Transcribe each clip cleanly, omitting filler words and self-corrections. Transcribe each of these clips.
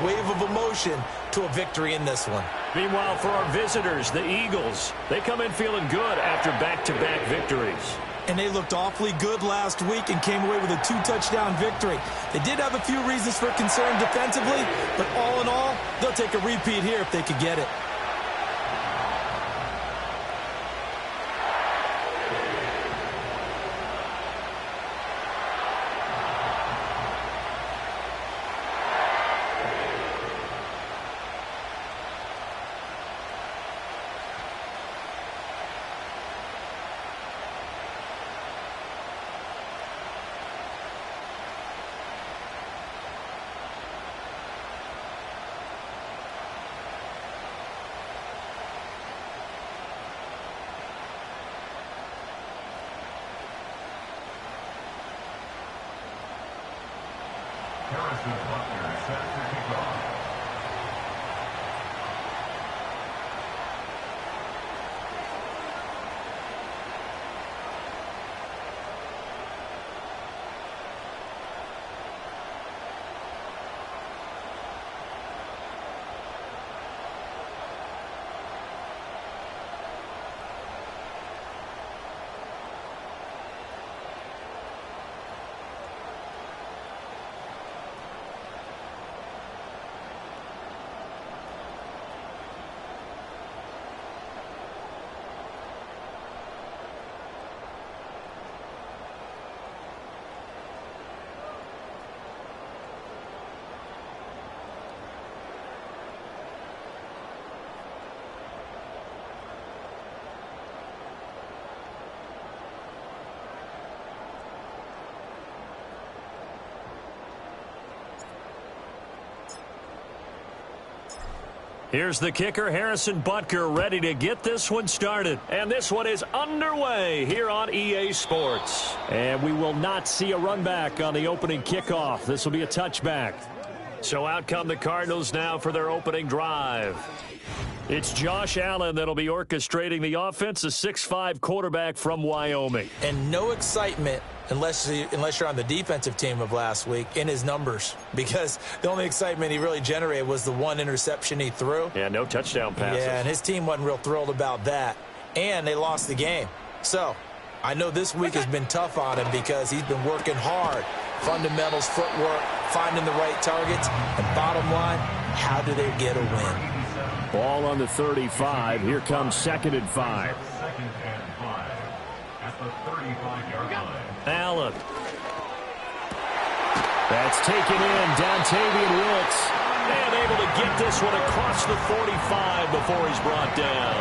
wave of emotion to a victory in this one. Meanwhile, for our visitors, the Eagles, they come in feeling good after back-to-back victories. And they looked awfully good last week and came away with a 2-touchdown victory. They did have a few reasons for concern defensively, but all in all, they'll take a repeat here if they could get it. Here's the kicker, Harrison Butker, ready to get this one started. And this one is underway here on EA Sports. And we will not see a run back on the opening kickoff. This will be a touchback. So out come the Cardinals now for their opening drive. It's Josh Allen that'll be orchestrating the offense, a 6'5" quarterback from Wyoming. And no excitement unless you're on the defensive team of last week in his numbers, because the only excitement he really generated was the one interception he threw. Yeah, no touchdown passes. Yeah, and his team wasn't real thrilled about that. And they lost the game. So I know this week has been tough on him because he's been working hard. Fundamentals, footwork, finding the right targets. And bottom line, how do they get a win? Ball on the 35. Here comes 2nd and 5. Allen. That's taken in. Dontavian Wilkes. And able to get this one across the 45 before he's brought down.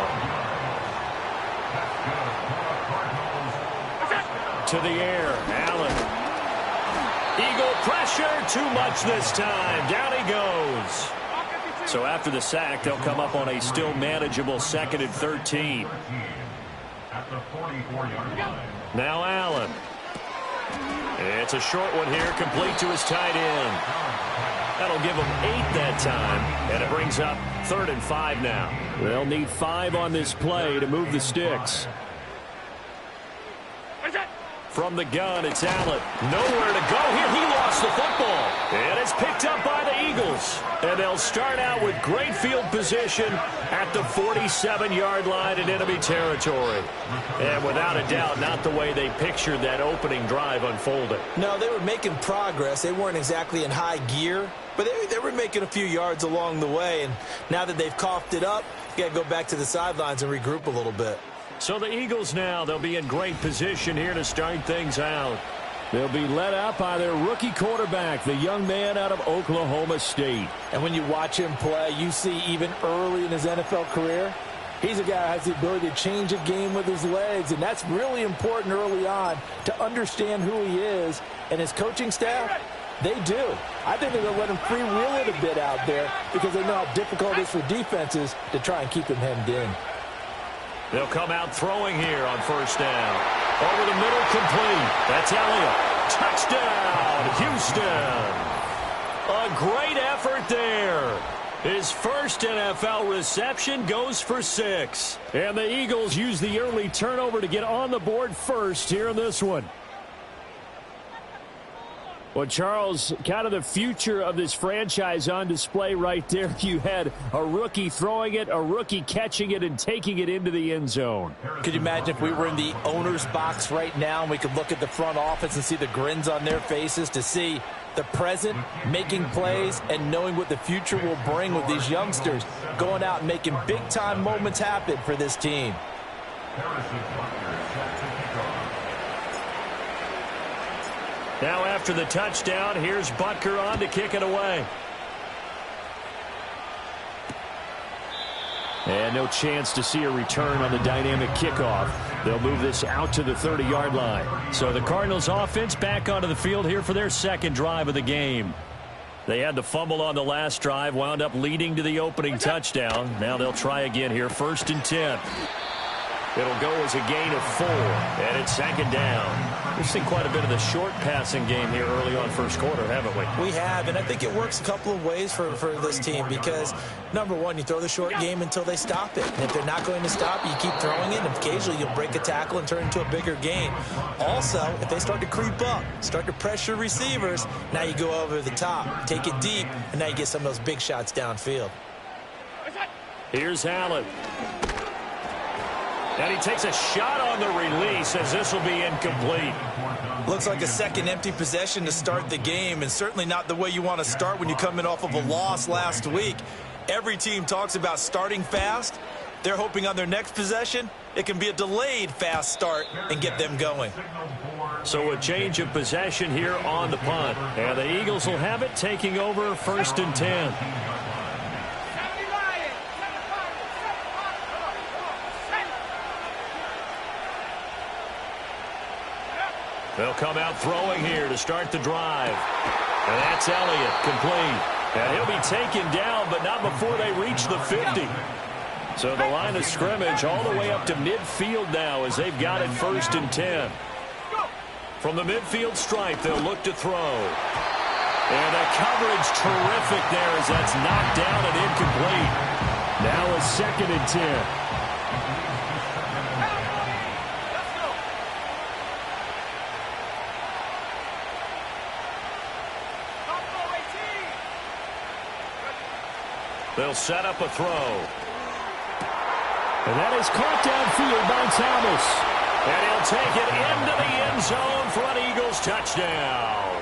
To the air. Allen. Eagle pressure. Too much this time. Down he goes. So after the sack, they'll come up on a still manageable 2nd and 13. Now Allen. It's a short one here, complete to his tight end. That'll give him 8 that time, and it brings up 3rd and 5 now. They'll need 5 on this play to move the sticks. From the gun, it's Allen. Nowhere to go here. He lost the football. And it's picked up by the Eagles. And they'll start out with great field position at the 47-yard line in enemy territory. And without a doubt, not the way they pictured that opening drive unfolding. No, they were making progress. They weren't exactly in high gear, but they were making a few yards along the way. And now that they've coughed it up, you got to go back to the sidelines and regroup a little bit. So the Eagles now, they'll be in great position here to start things out. They'll be led out by their rookie quarterback, the young man out of Oklahoma State. And when you watch him play, you see even early in his NFL career, he's a guy who has the ability to change a game with his legs, and that's really important early on to understand who he is. And his coaching staff, they do. I think they're going to let him freewheel it a bit out there because they know how difficult it is for defenses to try and keep him hemmed in. They'll come out throwing here on 1st down. Over the middle, complete. That's Elliott. Touchdown, Houston. A great effort there. His first NFL reception goes for 6. And the Eagles use the early turnover to get on the board first here in this one. Well, Charles, kind of the future of this franchise on display right there. You had a rookie throwing it, a rookie catching it, and taking it into the end zone. Could you imagine if we were in the owner's box right now and we could look at the front office and see the grins on their faces, to see the present making plays and knowing what the future will bring with these youngsters going out and making big-time moments happen for this team. Now after the touchdown, here's Butker on to kick it away. And no chance to see a return on the dynamic kickoff. They'll move this out to the 30-yard line. So the Cardinals offense back onto the field here for their second drive of the game. They had the fumble on the last drive, wound up leading to the opening touchdown. Now they'll try again here, 1st and 10. It'll go as a gain of 4, and it's 2nd down. We've seen quite a bit of the short passing game here early on first quarter, haven't we? We have, and I think it works a couple of ways for this team because, number one, you throw the short game until they stop it. And if they're not going to stop, you keep throwing it, and occasionally you'll break a tackle and turn into a bigger gain. Also, if they start to creep up, start to pressure receivers, now you go over the top, take it deep, and now you get some of those big shots downfield. Here's Allen. And he takes a shot on the release as this will be incomplete. Looks like a second empty possession to start the game, and certainly not the way you want to start when you come in off of a loss last week. Every team talks about starting fast. They're hoping on their next possession it can be a delayed fast start and get them going. So a change of possession here on the punt. And the Eagles will have it, taking over 1st and 10. They'll come out throwing here to start the drive. And that's Elliott, complete. And he'll be taken down, but not before they reach the 50. So the line of scrimmage all the way up to midfield now as they've got it 1st and 10. From the midfield stripe, they'll look to throw. And the coverage terrific there as that's knocked down and incomplete. Now a 2nd and 10. They'll set up a throw. And that is caught downfield by Thomas. And he'll take it into the end zone for an Eagles touchdown.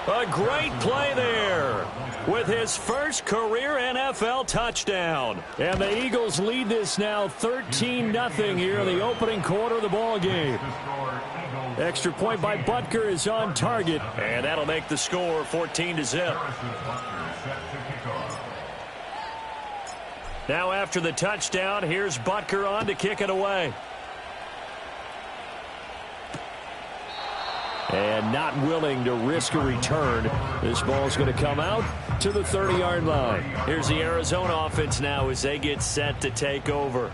A great play there with his first career NFL touchdown. And the Eagles lead this now 13-0 here in the opening quarter of the ball game. Extra point by Butker is on target. And that'll make the score 14-0. Now after the touchdown, here's Butker on to kick it away. And not willing to risk a return. This ball's going to come out to the 30-yard line. Here's the Arizona offense now as they get set to take over.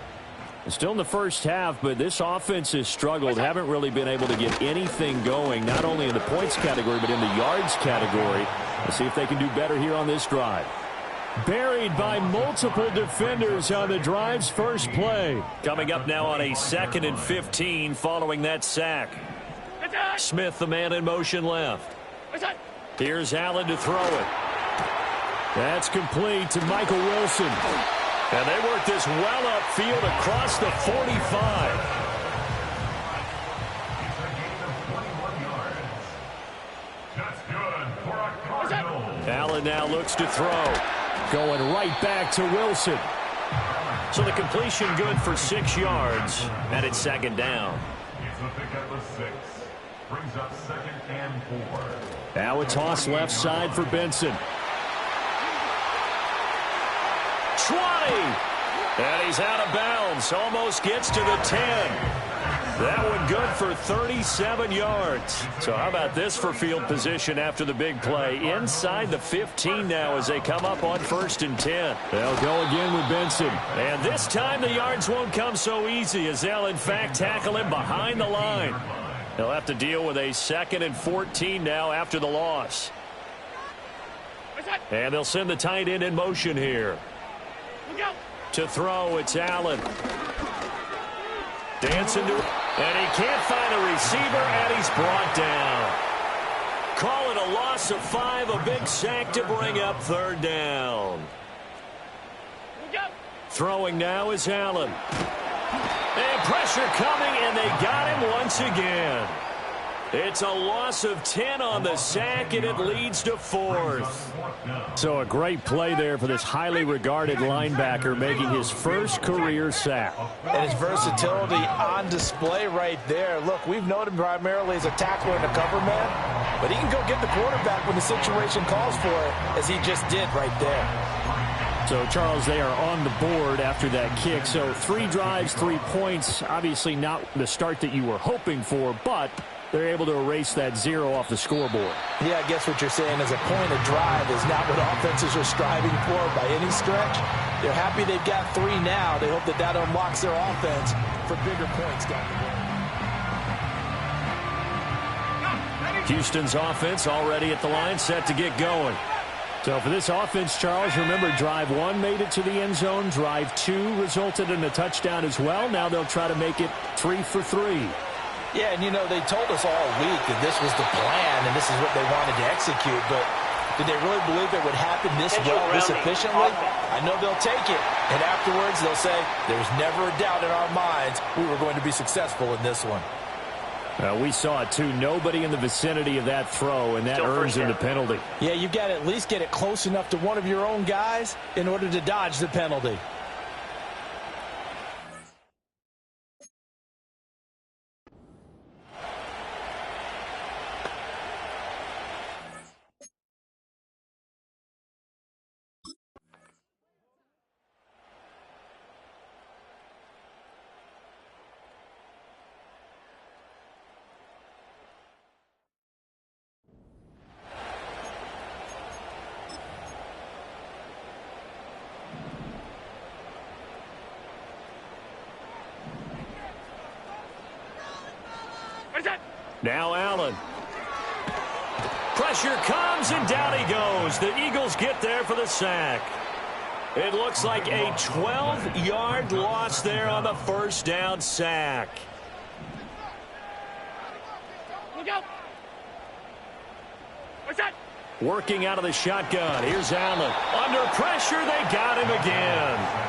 Still in the first half, but this offense has struggled. Haven't really been able to get anything going, not only in the points category, but in the yards category. Let's see if they can do better here on this drive. Buried by multiple defenders on the drive's first play. Coming up now on a 2nd and 15 following that sack. Smith, the man in motion left. Here's Allen to throw it. That's complete to Michael Wilson. And they work this well upfield across the 45. Allen now looks to throw. Going right back to Wilson. So the completion good for 6 yards. And it's 2nd down. Now a toss left side for Benson. 20. And he's out of bounds. Almost gets to the 10. That one good for 37 yards. So how about this for field position after the big play? Inside the 15 now as they come up on 1st and 10. They'll go again with Benson. And this time the yards won't come so easy as they'll in fact tackle him behind the line. They'll have to deal with a 2nd and 14 now after the loss. And they'll send the tight end in motion here. To throw, it's Allen. Dancing to, and he can't find a receiver, and he's brought down. Call it a loss of 5, a big sack to bring up third down. Throwing now is Allen. And pressure coming, and they got him once again. It's a loss of 10 on the sack, and it leads to 4th. So a great play there for this highly regarded linebacker making his first career sack. And his versatility on display right there. Look, we've known him primarily as a tackler and a cover man, but he can go get the quarterback when the situation calls for it, as he just did right there. So, Charles, they are on the board after that kick. So 3 drives, 3 points. Obviously not the start that you were hoping for, but they're able to erase that 0 off the scoreboard. Yeah, I guess what you're saying is a point of drive is not what offenses are striving for by any stretch. They're happy they've got 3 now. They hope that that unlocks their offense for bigger points down the road. Houston's offense already at the line, set to get going. So for this offense, Charles, remember, drive 1 made it to the end zone. Drive 2 resulted in a touchdown as well. Now they'll try to make it 3 for 3. Yeah, and, you know, they told us all week that this was the plan and this is what they wanted to execute, but did they really believe it would happen this well, this efficiently? I know they'll take it, and afterwards they'll say, there's never a doubt in our minds we were going to be successful in this one. We saw it, too. Nobody in the vicinity of that throw, and that earns him the penalty. Yeah, you've got to at least get it close enough to one of your own guys in order to dodge the penalty. Now Allen. Pressure comes, and down he goes. The Eagles get there for the sack. It looks like a 12-yard loss there on the first down sack. Look out. What's that? Working out of the shotgun. Here's Allen. Under pressure, they got him again.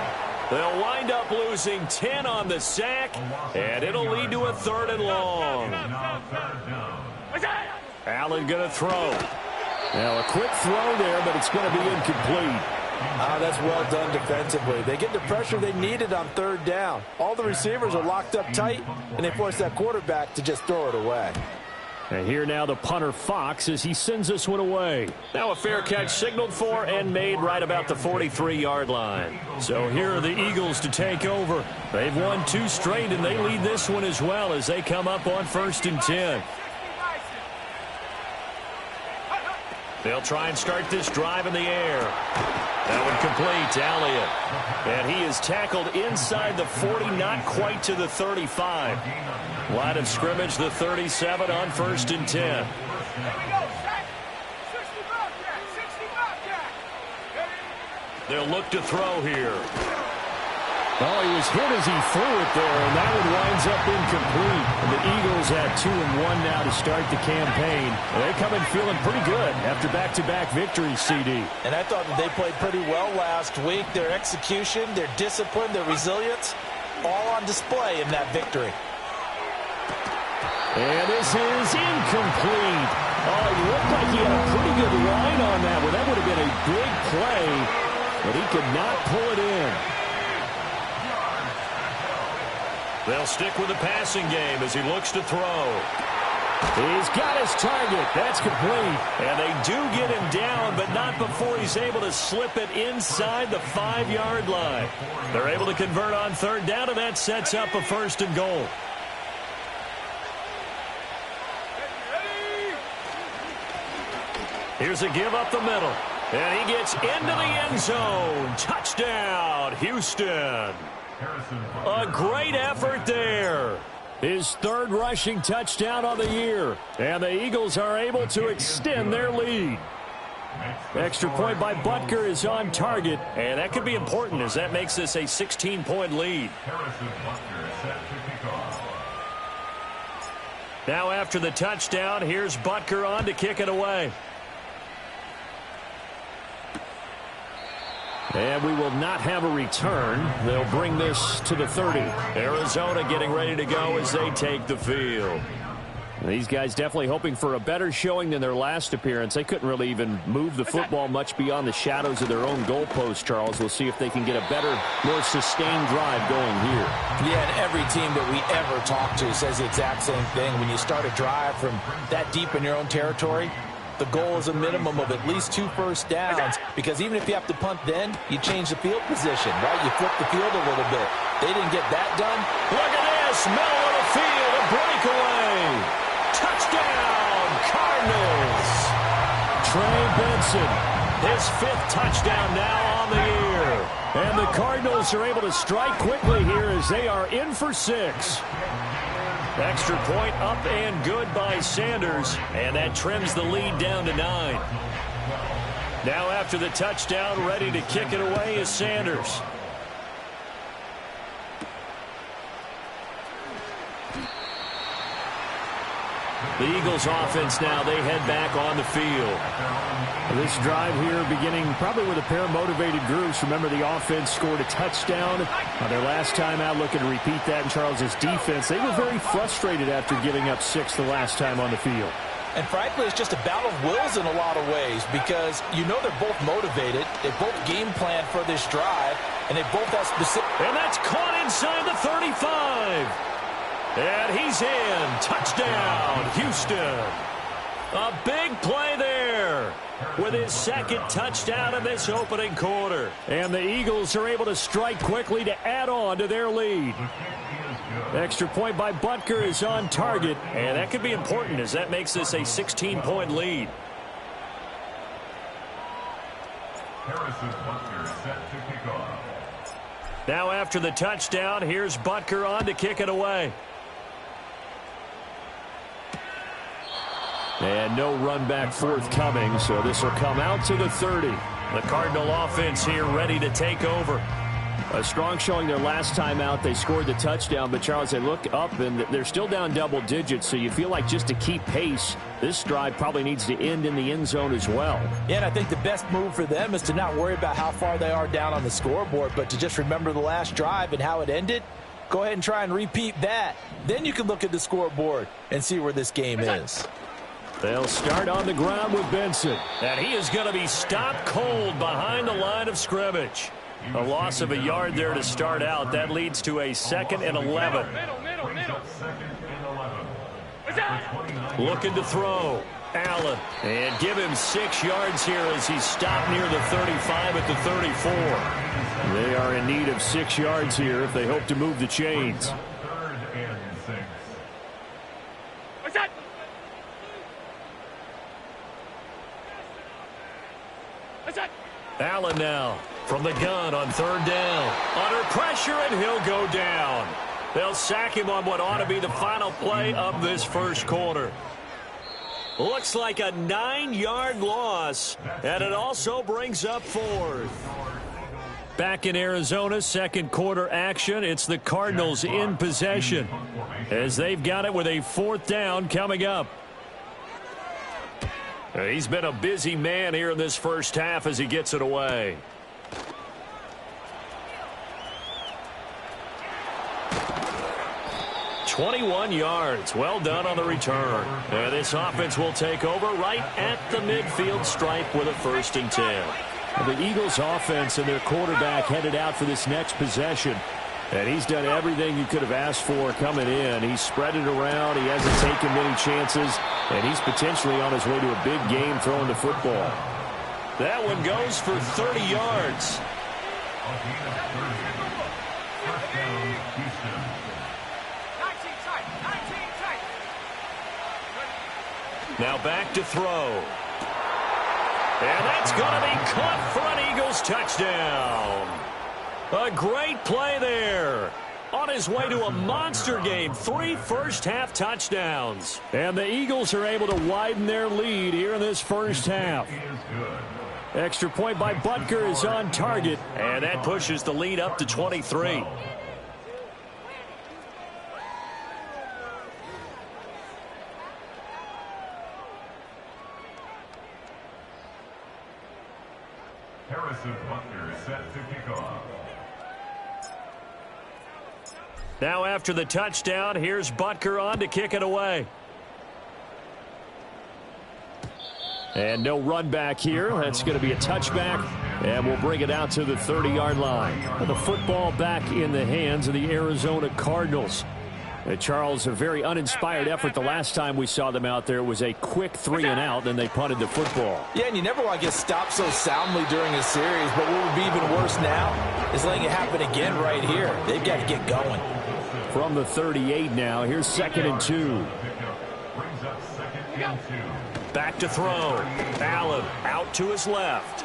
They'll wind up losing 10 on the sack, and it'll lead to a 3rd and long. Allen going to throw. Now a quick throw there, but it's going to be incomplete. That's well done defensively. They get the pressure they needed on 3rd down. All the receivers are locked up tight, and they force that quarterback to just throw it away. And here now the punter, Fox, as he sends this one away. Now a fair catch signaled for and made right about the 43-yard line. So here are the Eagles to take over. They've won 2 straight, and they lead this one as well as they come up on 1st and 10. They'll try and start this drive in the air. That one complete to Elliott. And he is tackled inside the 40, not quite to the 35. Line of scrimmage, the 37 on 1st and 10. They'll look to throw here. Oh, he was hit as he threw it there, and that one winds up incomplete. And the Eagles have 2-1 now to start the campaign. And they come in feeling pretty good after back-to-back victories, CD. And I thought that they played pretty well last week. Their execution, their discipline, their resilience, all on display in that victory. And this is incomplete. Oh, it looked like he had a pretty good line on that one. That would have been a big play, but he could not pull it in. They'll stick with the passing game as he looks to throw. He's got his target. That's complete. And they do get him down, but not before he's able to slip it inside the 5-yard line. They're able to convert on 3rd down, and that sets up a 1st and goal. Here's a give up the middle. And he gets into the end zone. Touchdown, Houston. A great effort there. His 3rd rushing touchdown on the year. And the Eagles are able to extend their lead. Extra point by Butker is on target. And that could be important as that makes this a 16-point lead. Now after the touchdown, here's Butker on to kick it away. And we will not have a return. They'll bring this to the 30. Arizona getting ready to go as they take the field. These guys definitely hoping for a better showing than their last appearance. They couldn't really even move the football much beyond the shadows of their own goalpost, Charles. We'll see if they can get a better, more sustained drive going here. Yeah, and every team that we ever talk to says the exact same thing. When you start a drive from that deep in your own territory, the goal is a minimum of at least 2 first downs, because even if you have to punt then, you change the field position, right? You flip the field a little bit. They didn't get that done. Look at this. Middle of the field, a breakaway. Touchdown, Cardinals. Trey Benson, his 5th touchdown now on the year. And the Cardinals are able to strike quickly here as they are in for 6. Extra point up and good by Sanders, and that trims the lead down to 9. Now after the touchdown, ready to kick it away is Sanders. The Eagles offense now, they head back on the field. This drive here beginning probably with a pair of motivated groups. Remember, the offense scored a touchdown on their last time out. Looking to repeat that in Charles's defense. They were very frustrated after giving up 6 the last time on the field. And frankly, it's just a battle of wills in a lot of ways, because you know they're both motivated. They both game planned for this drive, and they both have specific... And that's caught inside the 35. And he's in. Touchdown, Houston. A big play there with his 2nd touchdown of this opening quarter. And the Eagles are able to strike quickly to add on to their lead. Extra point by Butker is on target, and that could be important as that makes this a 16-point lead. Now after the touchdown, here's Butker on to kick it away. And no run back forthcoming, so this will come out to the 30. The Cardinal offense here ready to take over. A strong showing their last time out. They scored the touchdown, but Charles, they look up and they're still down double digits, so you feel like just to keep pace, this drive probably needs to end in the end zone as well. Yeah, and I think the best move for them is to not worry about how far they are down on the scoreboard, but to just remember the last drive and how it ended. Go ahead and try and repeat that. Then you can look at the scoreboard and see where this game is. They'll start on the ground with Benson. And he is going to be stopped cold behind the line of scrimmage. A loss of a yard there to start out. That leads to a 2nd and 11. Looking to throw. Allen. And give him 6 yards here as he's stopped near the 35 at the 34. They are in need of 6 yards here if they hope to move the chains. Allen now from the gun on 3rd down. Under pressure, and he'll go down. They'll sack him on what ought to be the final play of this first quarter. Looks like a 9-yard loss, and it also brings up 4th. Back in Arizona, 2nd quarter action. It's the Cardinals in possession as they've got it with a 4th down coming up. He's been a busy man here in this first half as he gets it away. "21 yards. Well done on the return. And this offense will take over right at the midfield stripe with a 1st and 10. The Eagles offense and their quarterback headed out for this next possession. And he's done everything you could have asked for coming in. He's spread it around. He hasn't taken many chances. And he's potentially on his way to a big game throwing the football. That one goes for 30 yards. Now back to throw. And that's going to be caught for an Eagles touchdown. A great play there. On his way to a monster game, 3 first-half touchdowns. And the Eagles are able to widen their lead here in this first half. Extra point by Butker is on target, and that pushes the lead up to 23. Harrison Butker set to kick off. Now after the touchdown, here's Butker on to kick it away. And no run back here. That's going to be a touchback, and we'll bring it out to the 30-yard line. And the football back in the hands of the Arizona Cardinals. Charles, a very uninspired effort the last time we saw them out there. It was a quick 3-and-out, and they punted the football. Yeah, and you never want to get stopped so soundly during a series, but what would be even worse now is letting it happen again right here. They've got to get going. From the 38 now, here's 2nd and 2. Back to throw. Allen out to his left.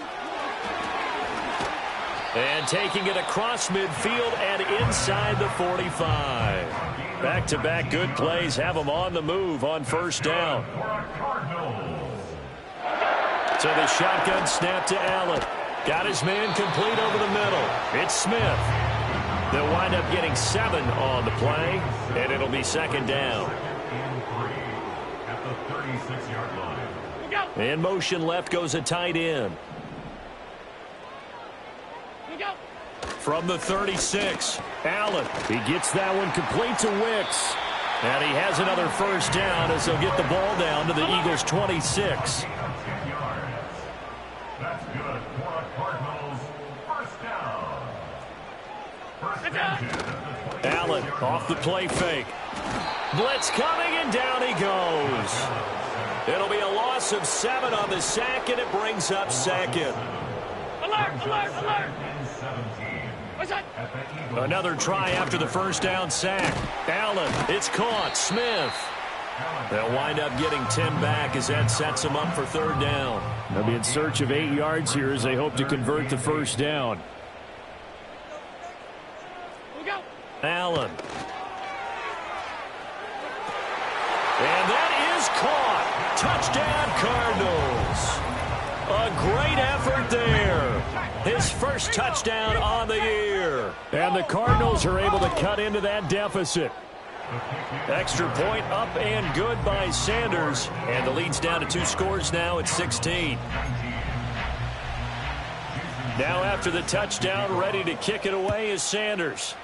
And taking it across midfield and inside the 45. Back-to-back good plays have them on the move on first down. So the shotgun snap to Allen. Got his man complete over the middle. It's Smith. They'll wind up getting 7 on the play, and it'll be 2nd down. In motion left goes a tight end. From the 36, Allen. He gets that one complete to Wicks. And he has another first down as they'll get the ball down to the Eagles' 26. That's good for a Cardinals first down. Allen off the play fake. Blitz coming, and down he goes. It'll be a loss of 7 on the sack, and it brings up 2nd. Alert, alert, alert. Another try after the first down sack. Allen, it's caught. Smith. They'll wind up getting 10 back as that sets them up for 3rd down. They'll be in search of 8 yards here as they hope to convert the first down. Allen. And that is caught. Touchdown, Cardinals. A great effort there. His first touchdown on the year. And the Cardinals are able to cut into that deficit. Extra point up and good by Sanders. And the lead's down to 2 scores now at 16. Now after the touchdown, ready to kick it away is Sanders.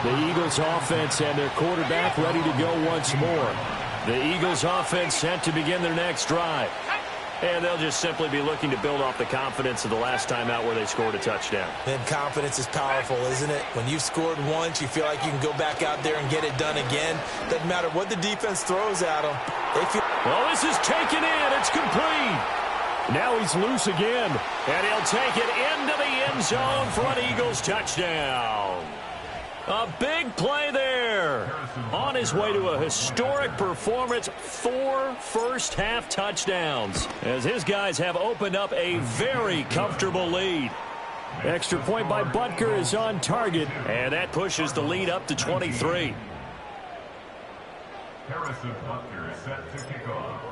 The Eagles offense and their quarterback ready to go once more. The Eagles offense set to begin their next drive. And they'll just simply be looking to build off the confidence of the last time out where they scored a touchdown. And confidence is powerful, isn't it? When you've scored once, you feel like you can go back out there and get it done again. Doesn't matter what the defense throws at them. They feel. Well, this is taken in. It's complete. Now he's loose again. And he'll take it into the end zone for an Eagles touchdown. A big play there. On his way to a historic performance, 4 first-half touchdowns, as his guys have opened up a very comfortable lead. Extra point by Butker is on target, and that pushes the lead up to 23. Harrison Butker is set to kick off.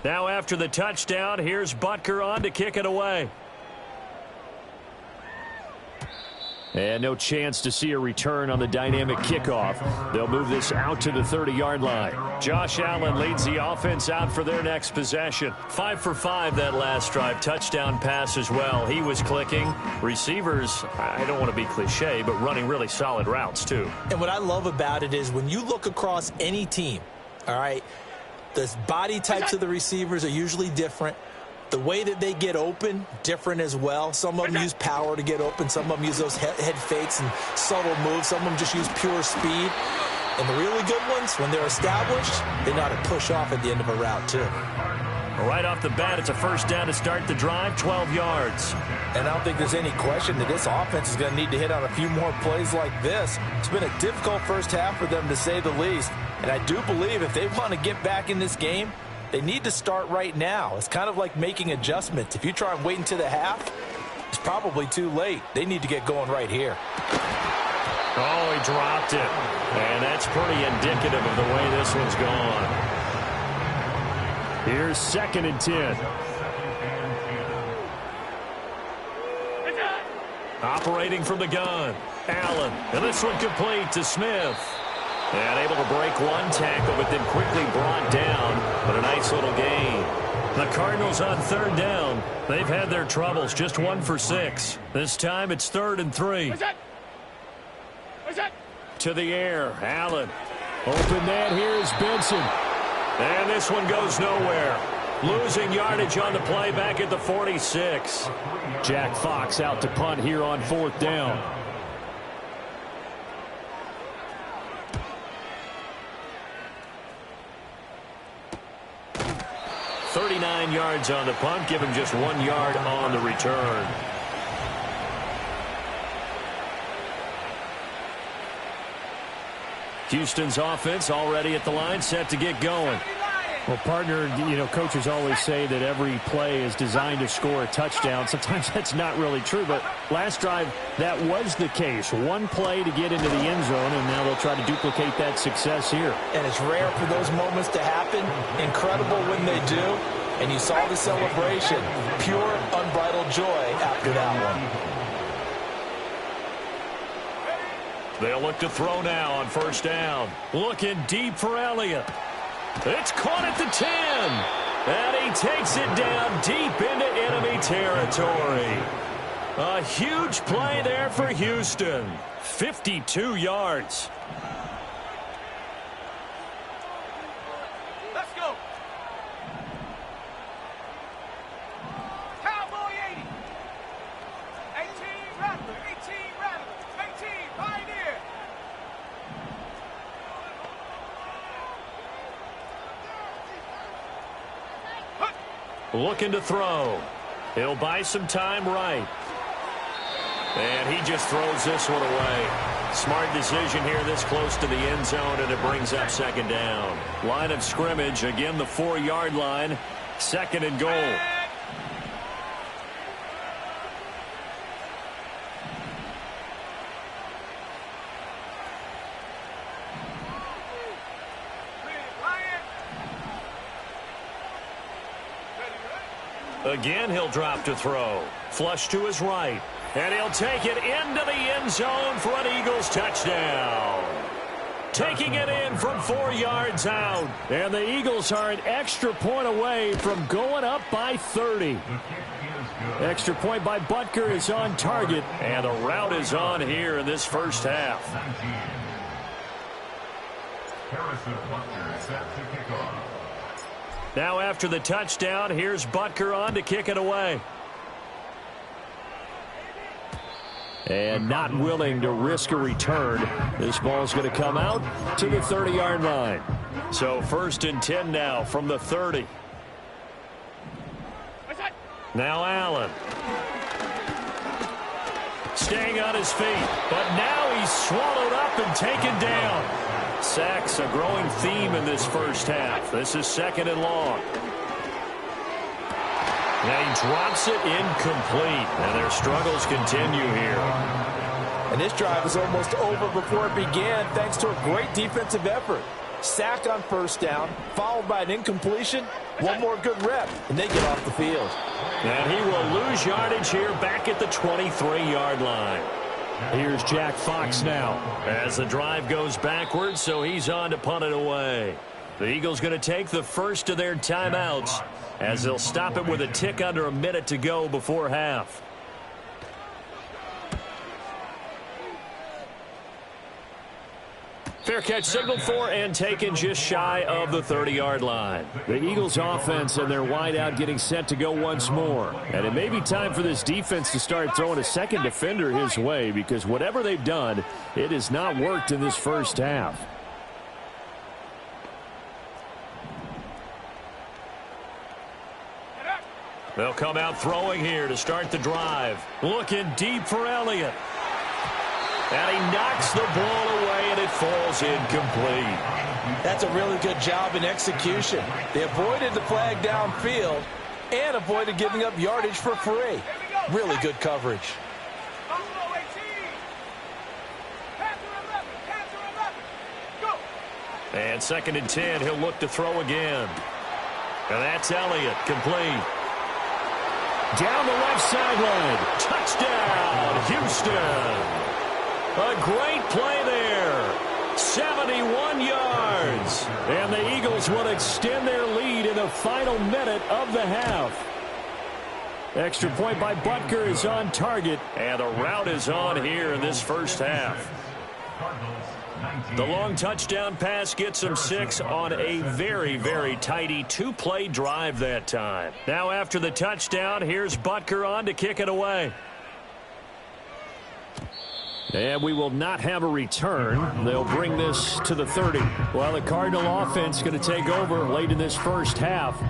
Now after the touchdown, here's Butker on to kick it away. And no chance to see a return on the dynamic kickoff. They'll move this out to the 30-yard line. Josh Allen leads the offense out for their next possession. 5 for 5 that last drive. Touchdown pass as well. He was clicking. Receivers, I don't want to be cliche, but running really solid routes too. And what I love about it is when you look across any team, all right, the body types of the receivers are usually different. The way that they get open, different as well. Some of them use power to get open. Some of them use those head fakes and subtle moves. Some of them just use pure speed. And the really good ones, when they're established, they know how to push off at the end of a route, too. Right off the bat, it's a first down to start the drive, 12 yards. And I don't think there's any question that this offense is going to need to hit on a few more plays like this. It's been a difficult first half for them, to say the least. And I do believe if they want to get back in this game, they need to start right now. It's kind of like making adjustments. If you try and wait until the half, it's probably too late. They need to get going right here. Oh, he dropped it. And that's pretty indicative of the way this one's gone. Here's 2nd and 10. Operating from the gun. Allen. And this one complete to Smith. And able to break one tackle, but then quickly brought down. But a nice little gain. The Cardinals on third down. They've had their troubles, just 1 for 6. This time it's 3rd and 3. What's that? To the air, Allen. Open net, here's Benson. And this one goes nowhere. Losing yardage on the play back at the 46. Jack Fox out to punt here on 4th down. $39 yards on the punt, give him just 1 yard on the return. Houston's offense already at the line, set to get going. Well, partner, coaches always say that every play is designed to score a touchdown. Sometimes that's not really true, but last drive, that was the case. One play to get into the end zone, and now they'll try to duplicate that success here. And it's rare for those moments to happen. Incredible when they do. And you saw the celebration. Pure, unbridled joy after that one. They'll look to throw now on 1st down. Looking deep for Elliott. It's caught at the 10. And he takes it down deep into enemy territory. A huge play there for Houston. 52 yards. Let's go. Cowboy 80. 18 Rattler. 18 Rattler. 18 Pioneer. Looking to throw. He'll buy some time right. And he just throws this one away. Smart decision here this close to the end zone, and it brings up 2nd down. Line of scrimmage, again the 4-yard line. 2nd and goal. Again, he'll drop to throw. Flush to his right. And he'll take it into the end zone for an Eagles touchdown. Taking it in from 4 yards out. And the Eagles are an extra point away from going up by 30. Extra point by Butker is on target. And the route is on here in this first half. Harrison Butker set to kick off. Now after the touchdown, here's Butker on to kick it away. And not willing to risk a return. This ball's going to come out to the 30-yard line. So 1st and 10 now from the 30. Now Allen. Staying on his feet. But now he's swallowed up and taken down. Sacks a growing theme in this first half. This is 2nd and long. Now he drops it incomplete. And their struggles continue here. And this drive is almost over before it began thanks to a great defensive effort. Sack on 1st down, followed by an incompletion. One more good rep, and they get off the field. And he will lose yardage here back at the 23-yard line. Here's Jack Fox now as the drive goes backwards, so he's on to punt it away. The Eagles going to take the first of their timeouts as they'll stop it with a tick under a minute to go before half. Fair catch signaled for and taken just shy of the 30-yard line. The Eagles offense and their wideout getting set to go once more. And it may be time for this defense to start throwing a second defender his way, because whatever they've done, it has not worked in this first half. They'll come out throwing here to start the drive. Looking deep for Elliott. And he knocks the ball away, and it falls incomplete. That's a really good job in execution. They avoided the flag downfield and avoided giving up yardage for free. Really good coverage. And 2nd and 10, he'll look to throw again. And that's Elliott, complete. Down the left sideline. Touchdown, Houston. A great play there. 71 yards. And the Eagles will extend their lead in the final minute of the half. Extra point by Butker is on target. And the route is on here in this first half. The long touchdown pass gets him 6 on a very, very tidy two-play drive that time. Now after the touchdown, here's Butker on to kick it away. And we will not have a return. They'll bring this to the 30. Well, the Cardinal offense going to take over late in this first half.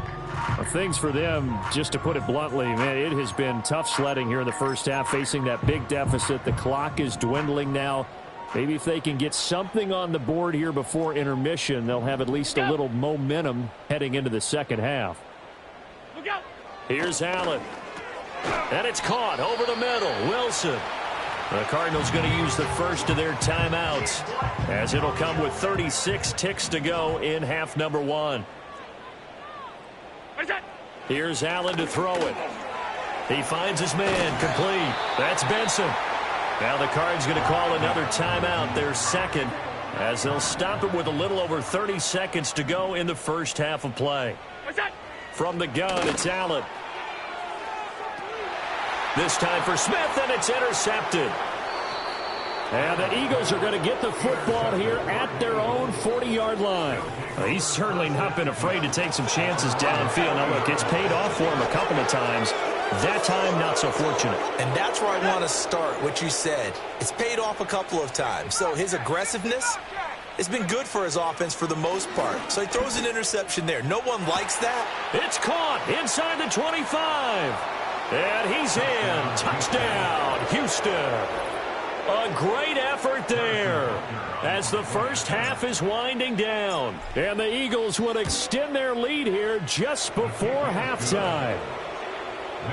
Things for them, just to put it bluntly, man, it has been tough sledding here in the first half, facing that big deficit. The clock is dwindling now. Maybe if they can get something on the board here before intermission, they'll have at least a little momentum heading into the second half. Here's Allen. And it's caught over the middle. Wilson. The Cardinals going to use the first of their timeouts, as it'll come with 36 ticks to go in half number 1. Here's Allen to throw it. He finds his man, complete. That's Benson. Now the Cards going to call another timeout, their second, as they'll stop it with a little over 30 seconds to go in the first half of play. From the gun, it's Allen. This time for Smith, and it's intercepted. And the Eagles are going to get the football here at their own 40-yard line. Well, he's certainly not been afraid to take some chances downfield. Now, look, it's paid off for him a couple of times. That time, not so fortunate. And that's where I want to start, what you said. It's paid off a couple of times. So his aggressiveness has been good for his offense for the most part. So he throws an interception there. No one likes that. It's caught inside the 25. And he's in. Touchdown, Houston. A great effort there as the first half is winding down. And the Eagles will extend their lead here just before halftime.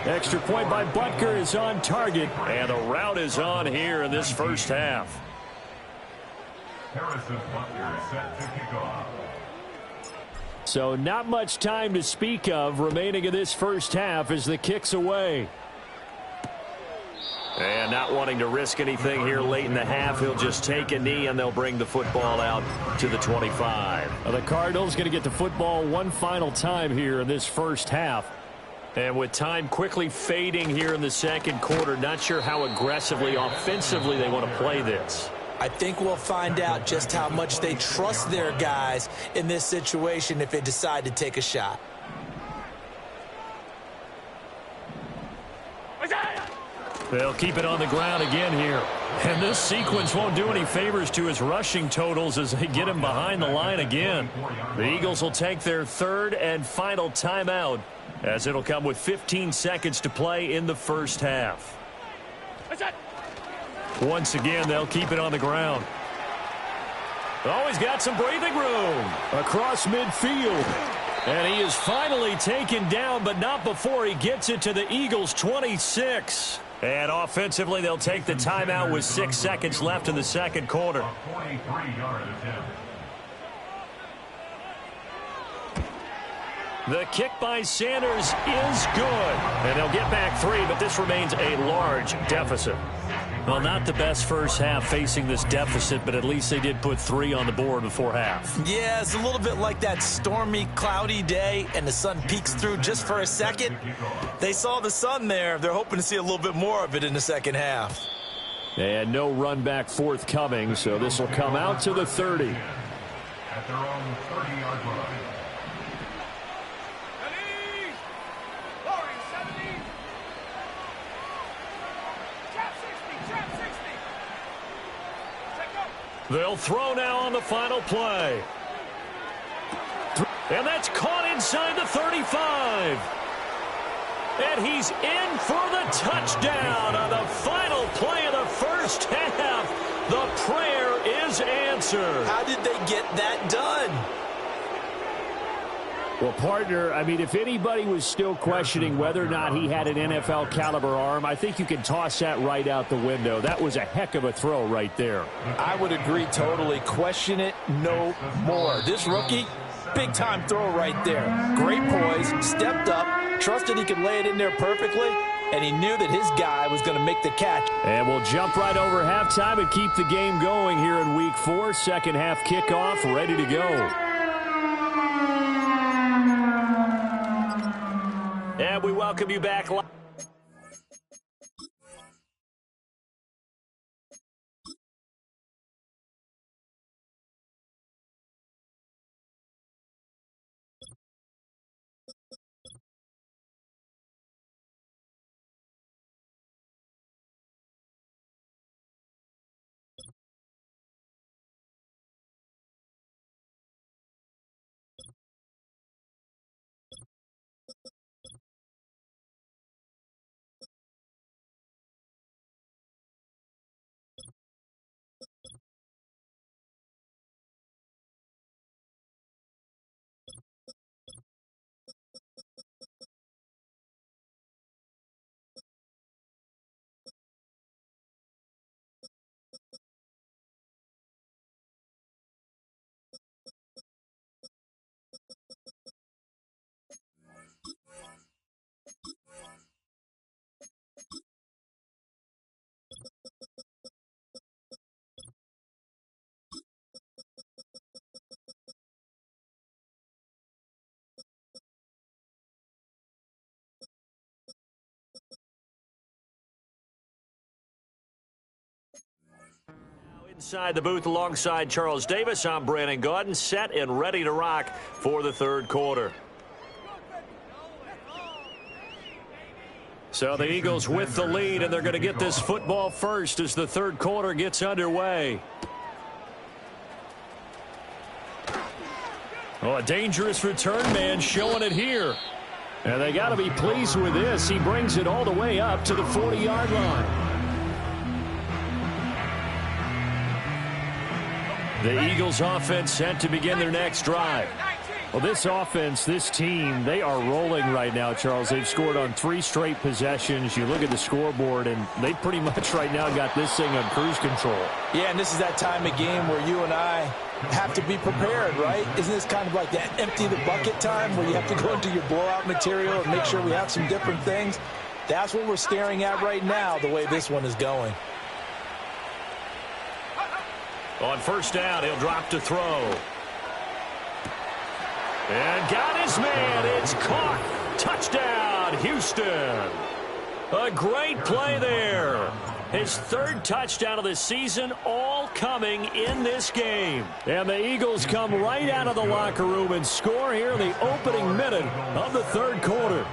Extra point by Butker is on target. And the route is on here in this first half. Harrison Butker set to kick off. So not much time to speak of remaining in this first half as the kick's away. And not wanting to risk anything here late in the half, he'll just take a knee and they'll bring the football out to the 25. Well, the Cardinals going to get the football one final time here in this first half. And with time quickly fading here in the second quarter, not sure how aggressively, offensively they want to play this. I think we'll find out just how much they trust their guys in this situation if they decide to take a shot. They'll keep it on the ground again here. And this sequence won't do any favors to his rushing totals as they get him behind the line again. The Eagles will take their third and final timeout, as it'll come with 15 seconds to play in the first half. Once again, they'll keep it on the ground. Oh, he's got some breathing room. Across midfield. And he is finally taken down, but not before he gets it to the Eagles' 26. And offensively, they'll take the timeout with 6 seconds left in the second quarter. 43-yard attempt. The kick by Sanders is good. And they'll get back 3, but this remains a large deficit. Well, not the best first half facing this deficit, but at least they did put 3 on the board before half. Yeah, it's a little bit like that stormy, cloudy day, and the sun peeks through just for a second. They saw the sun there. They're hoping to see a little bit more of it in the second half. And no run back forthcoming, so this will come out to the 30. At their own 30-yard line. They'll throw now on the final play. And that's caught inside the 35. And he's in for the touchdown on the final play of the first half. The prayer is answered. How did they get that done? Well, partner, I mean, if anybody was still questioning whether or not he had an NFL caliber arm, I think you can toss that right out the window. That was a heck of a throw right there. I would agree totally. Question it no more. This rookie, big-time throw right there. Great poise, stepped up, trusted he could lay it in there perfectly, and he knew that his guy was going to make the catch. And we'll jump right over halftime and keep the game going here in Week 4. Second half kickoff, ready to go. And we welcome you back live. Inside the booth alongside Charles Davis, I'm Brandon Gaudin, set and ready to rock for the third quarter. So the Eagles with the lead, and they're going to get this football first as the third quarter gets underway. Oh, a dangerous return man showing it here. And they got to be pleased with this. He brings it all the way up to the 40-yard line. The Eagles offense set to begin their next drive. Well, this offense, this team, they are rolling right now, Charles. They've scored on 3 straight possessions. You look at the scoreboard, and they pretty much right now got this thing on cruise control. Yeah, and this is that time of game where you and I have to be prepared, right? Isn't this kind of like that empty the bucket time where you have to go into your blowout material and make sure we have some different things? That's what we're staring at right now, the way this one is going. On first down, he'll drop to throw. And got his man. It's caught. Touchdown, Houston. A great play there. His third touchdown of the season, all coming in this game. And the Eagles come right out of the locker room and score here in the opening minute of the third quarter.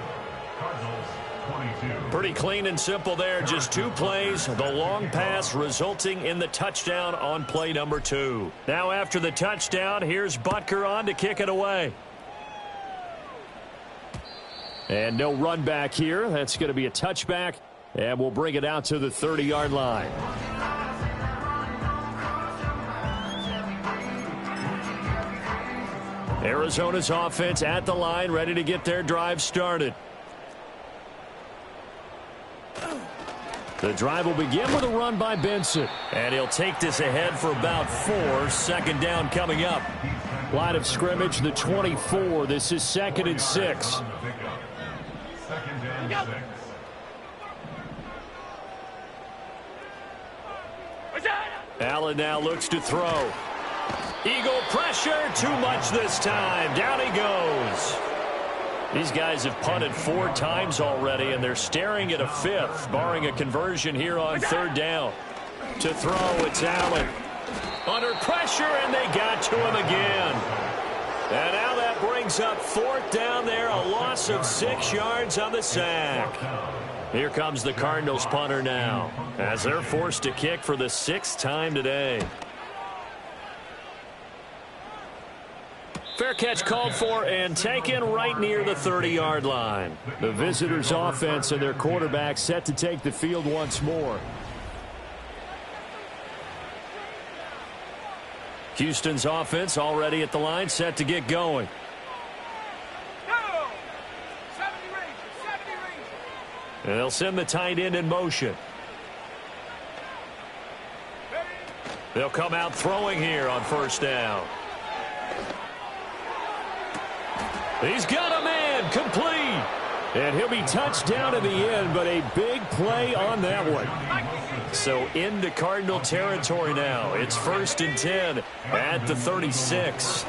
Pretty clean and simple there. Just 2 plays. The long pass resulting in the touchdown on play number 2. Now after the touchdown, here's Butker on to kick it away. And no run back here. That's going to be a touchback. And we'll bring it out to the 30-yard line. Arizona's offense at the line, ready to get their drive started. The drive will begin with a run by Benson. And he'll take this ahead for about 4. Second down coming up. Line of scrimmage, the 24. This is 2nd and 6. Second and 6. Allen now looks to throw. Eagle pressure, too much this time. Down he goes. These guys have punted 4 times already, and they're staring at a 5th, barring a conversion here on third down. To throw, it's Allen. Under pressure, and they got to him again. And now that brings up 4th down there, a loss of 6 yards on the sack. Here comes the Cardinals punter now, as they're forced to kick for the 6th time today. Fair catch called for and taken right near the 30-yard line. The visitors' offense and their quarterback set to take the field once more. Houston's offense already at the line, set to get going. And they'll send the tight end in motion. They'll come out throwing here on first down. He's got a man complete. And he'll be touched down in the end, but a big play on that one. So into Cardinal territory now. It's 1st and 10 at the 36.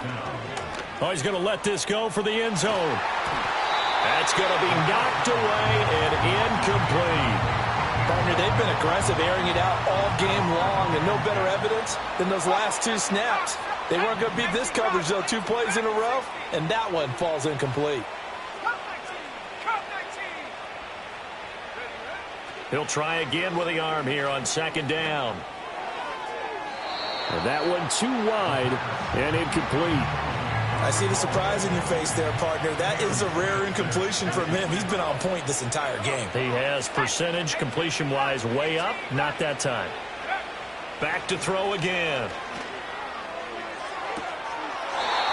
Oh, he's going to let this go for the end zone. That's going to be knocked away and incomplete. Partner, they've been aggressive, airing it out all game long, and no better evidence than those last 2 snaps. They weren't going to beat this coverage, though, 2 plays in a row, and that one falls incomplete. He'll try again with the arm here on 2nd down. And that one too wide and incomplete. I see the surprise in your face there, partner. That is a rare incompletion from him. He's been on point this entire game. He has percentage completion-wise way up. Not that time. Back to throw again.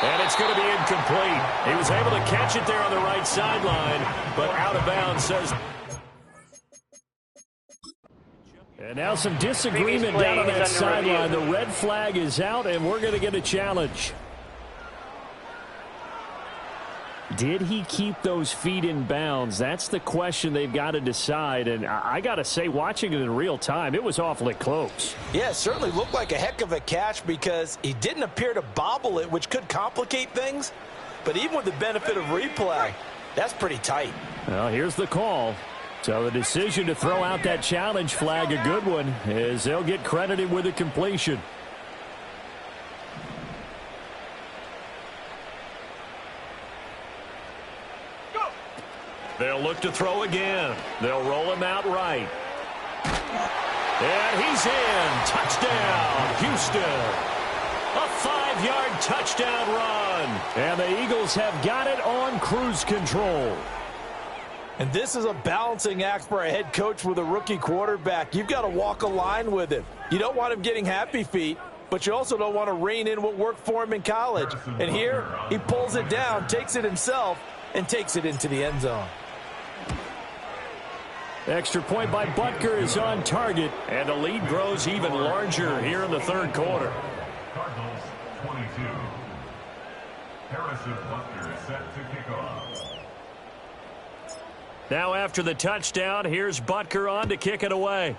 And it's going to be incomplete. He was able to catch it there on the right sideline, but out of bounds, says. And now some disagreement down on that sideline. The red flag is out, and we're going to get a challenge. Did he keep those feet in bounds? That's the question they've got to decide. And I got to say, watching it in real time, it was awfully close. Yeah, it certainly looked like a heck of a catch because he didn't appear to bobble it, which could complicate things. But even with the benefit of replay, that's pretty tight. Well, here's the call. So the decision to throw out that challenge flag, a good one, is they'll get credited with a completion. They'll look to throw again. They'll roll him out right. And he's in. Touchdown, Houston. A 5-yard touchdown run. And the Eagles have got it on cruise control. And this is a balancing act for a head coach with a rookie quarterback. You've got to walk a line with him. You don't want him getting happy feet, but you also don't want to rein in what worked for him in college. And here, he pulls it down, takes it himself, and takes it into the end zone. Extra point by Butker is on target. And the lead grows even larger here in the 3rd quarter. Cardinals 22. Harrison Butker is set to kick off. Now after the touchdown, here's Butker on to kick it away.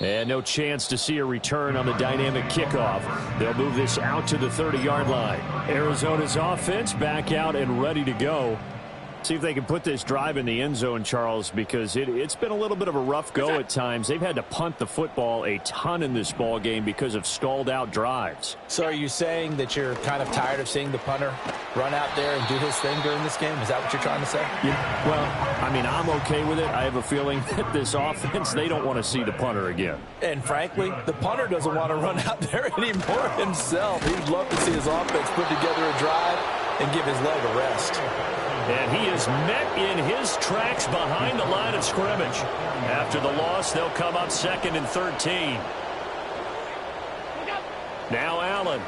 And no chance to see a return on the dynamic kickoff. They'll move this out to the 30-yard line. Arizona's offense back out and ready to go. See if they can put this drive in the end zone, Charles, because it's been a little bit of a rough go at times. They've had to punt the football a ton in this ball game because of stalled-out drives. So are you saying that you're kind of tired of seeing the punter run out there and do his thing during this game? Is that what you're trying to say? Yeah, well, I mean, I'm okay with it. I have a feeling that this offense, they don't want to see the punter again. And frankly, the punter doesn't want to run out there anymore himself. He'd love to see his offense put together a drive and give his leg a rest. And he is met in his tracks behind the line of scrimmage. After the loss, they'll come up 2nd and 13. Now Allen.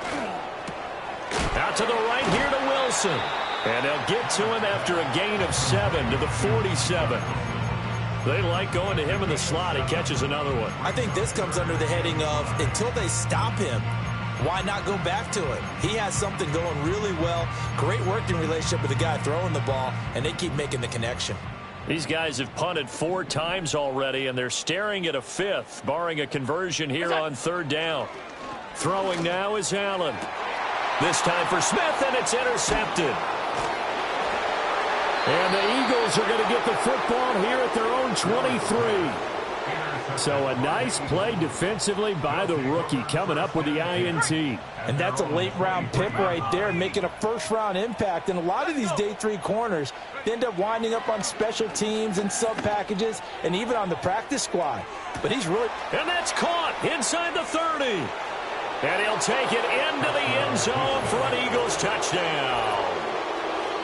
Out to the right here to Wilson. And they'll get to him after a gain of 7 to the 47. They like going to him in the slot. He catches another one. I think this comes under the heading of until they stop him, why not go back to it? He has something going really well. Great working relationship with the guy throwing the ball, and they keep making the connection. These guys have punted 4 times already, and they're staring at a 5th, barring a conversion here on 3rd down. Throwing now is Allen. This time for Smith, and it's intercepted. And the Eagles are going to get the football here at their own 23. So a nice play defensively by the rookie coming up with the INT. And that's a late-round pick right there, making a first-round impact. And a lot of these day 3 corners, they end up winding up on special teams and sub-packages and even on the practice squad. But he's really... And that's caught inside the 30. And he'll take it into the end zone for an Eagles touchdown.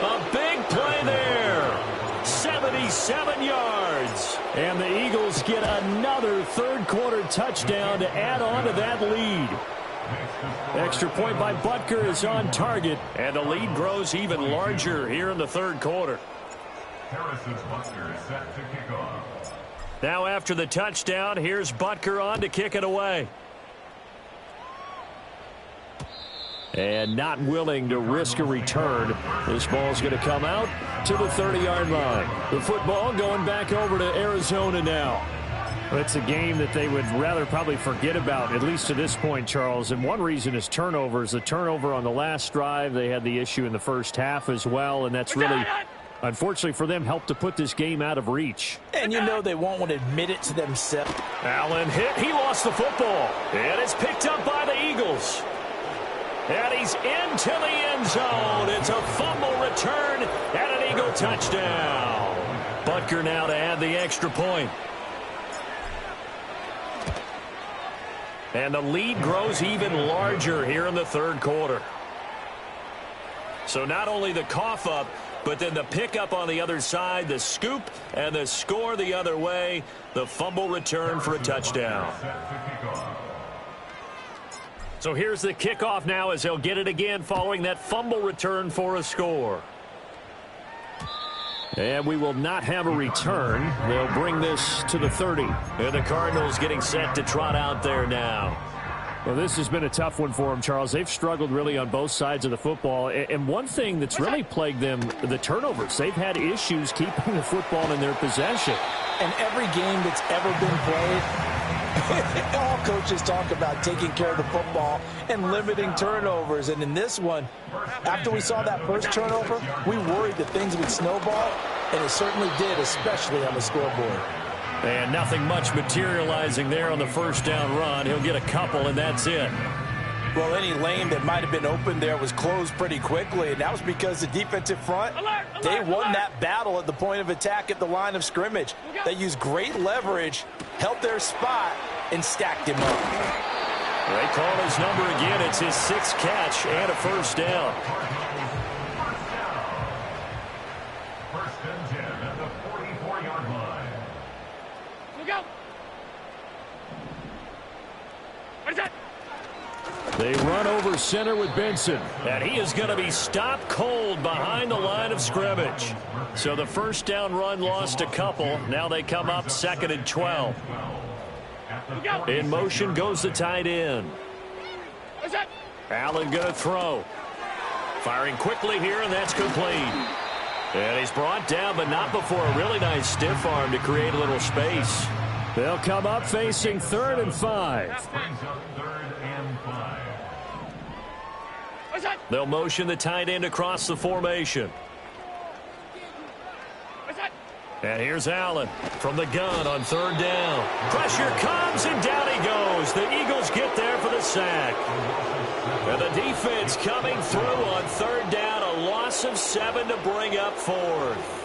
A big play there. 77 yards. And the Eagles get another 3rd quarter touchdown to add on to that lead. Extra point by Butker is on target. And the lead grows even larger here in the 3rd quarter. Harrison Butker is set to kick off. Now after the touchdown, here's Butker on to kick it away. And not willing to risk a return. This ball's going to come out to the 30-yard line. The football going back over to Arizona now. Well, it's a game that they would rather probably forget about, at least to this point, Charles. And one reason is turnovers. The turnover on the last drive, they had the issue in the first half as well, and that's really, unfortunately for them, helped to put this game out of reach. And you know they won't want to admit it to themselves. Allen hit. He lost the football. And it's picked up by the Eagles. And he's into the end zone. It's a fumble return and an Eagle touchdown. Butker now to add the extra point. And the lead grows even larger here in the third quarter. So not only the cough up, but then the pickup on the other side, the scoop, and the score the other way. The fumble return for a touchdown. So here's the kickoff now as they'll get it again following that fumble return for a score. And we will not have a return. They'll bring this to the 30. And the Cardinals getting set to trot out there now. Well, this has been a tough one for them, Charles. They've struggled really on both sides of the football. And one thing that's really plagued them, the turnovers. They've had issues keeping the football in their possession. And every game that's ever been played, all coaches talk about taking care of the football and limiting turnovers. And in this one, after we saw that first turnover, we worried that things would snowball, and it certainly did, especially on the scoreboard. And nothing much materializing there on the first down run. He'll get a couple, and that's it. Well, any lane that might have been open there was closed pretty quickly, and that was because the defensive front, they won that battle at the point of attack at the line of scrimmage. They used great leverage, held their spot, and stacked him up. They call his number again. It's his sixth catch and a first down. First and 10 at the 44-yard line. Look out! What is that? They run over center with Benson. And he is going to be stopped cold behind the line of scrimmage. So the first down run lost a couple. Now they come up second and 12. In motion goes the tight end. What is that? Allen going to throw. Firing quickly here, and that's complete. And he's brought down, but not before a really nice stiff arm to create a little space. They'll come up facing 3rd and 5. Brings up 3rd and 5. What is that? They'll motion the tight end across the formation. What is that? And here's Allen from the gun on 3rd down. Pressure comes, and down he goes. The Eagles get there for the sack. And the defense coming through on 3rd down. A loss of 7 to bring up 4th.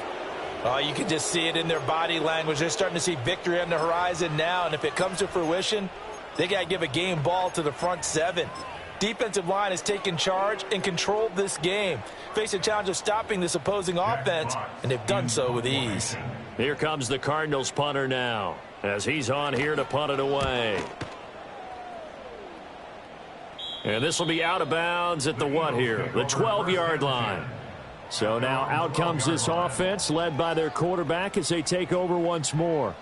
Oh, you can just see it in their body language. They're starting to see victory on the horizon now, and if it comes to fruition, they got to give a game ball to the front 7. Defensive line has taken charge and controlled this game. Face a challenge of stopping this opposing offense, and they've done so with ease. Here comes the Cardinals punter now as he's on here to punt it away. And this will be out of bounds at the what here? The 12-yard line. So now out comes this offense led by their quarterback as they take over once more.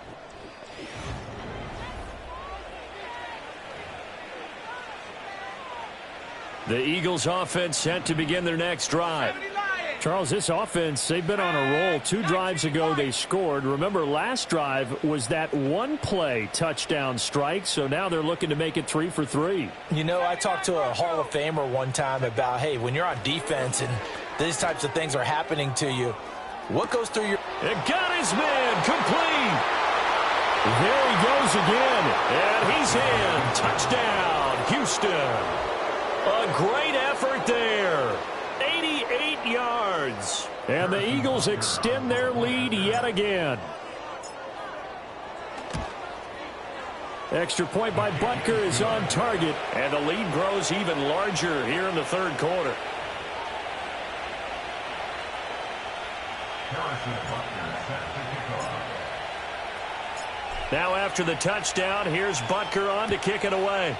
The Eagles offense set to begin their next drive. Charles, this offense, they've been on a roll. 2 drives ago they scored. Remember, last drive was that one-play touchdown strike, so now they're looking to make it 3 for 3. You know, I talked to a Hall of Famer one time about, hey, when you're on defense and these types of things are happening to you, what goes through your... It got his man complete. There he goes again, and he's in. Touchdown, Houston. A great effort there. 88 yards. And the Eagles extend their lead yet again. Extra point by Butker is on target. And the lead grows even larger here in the third quarter. Now after the touchdown, here's Butker on to kick it away.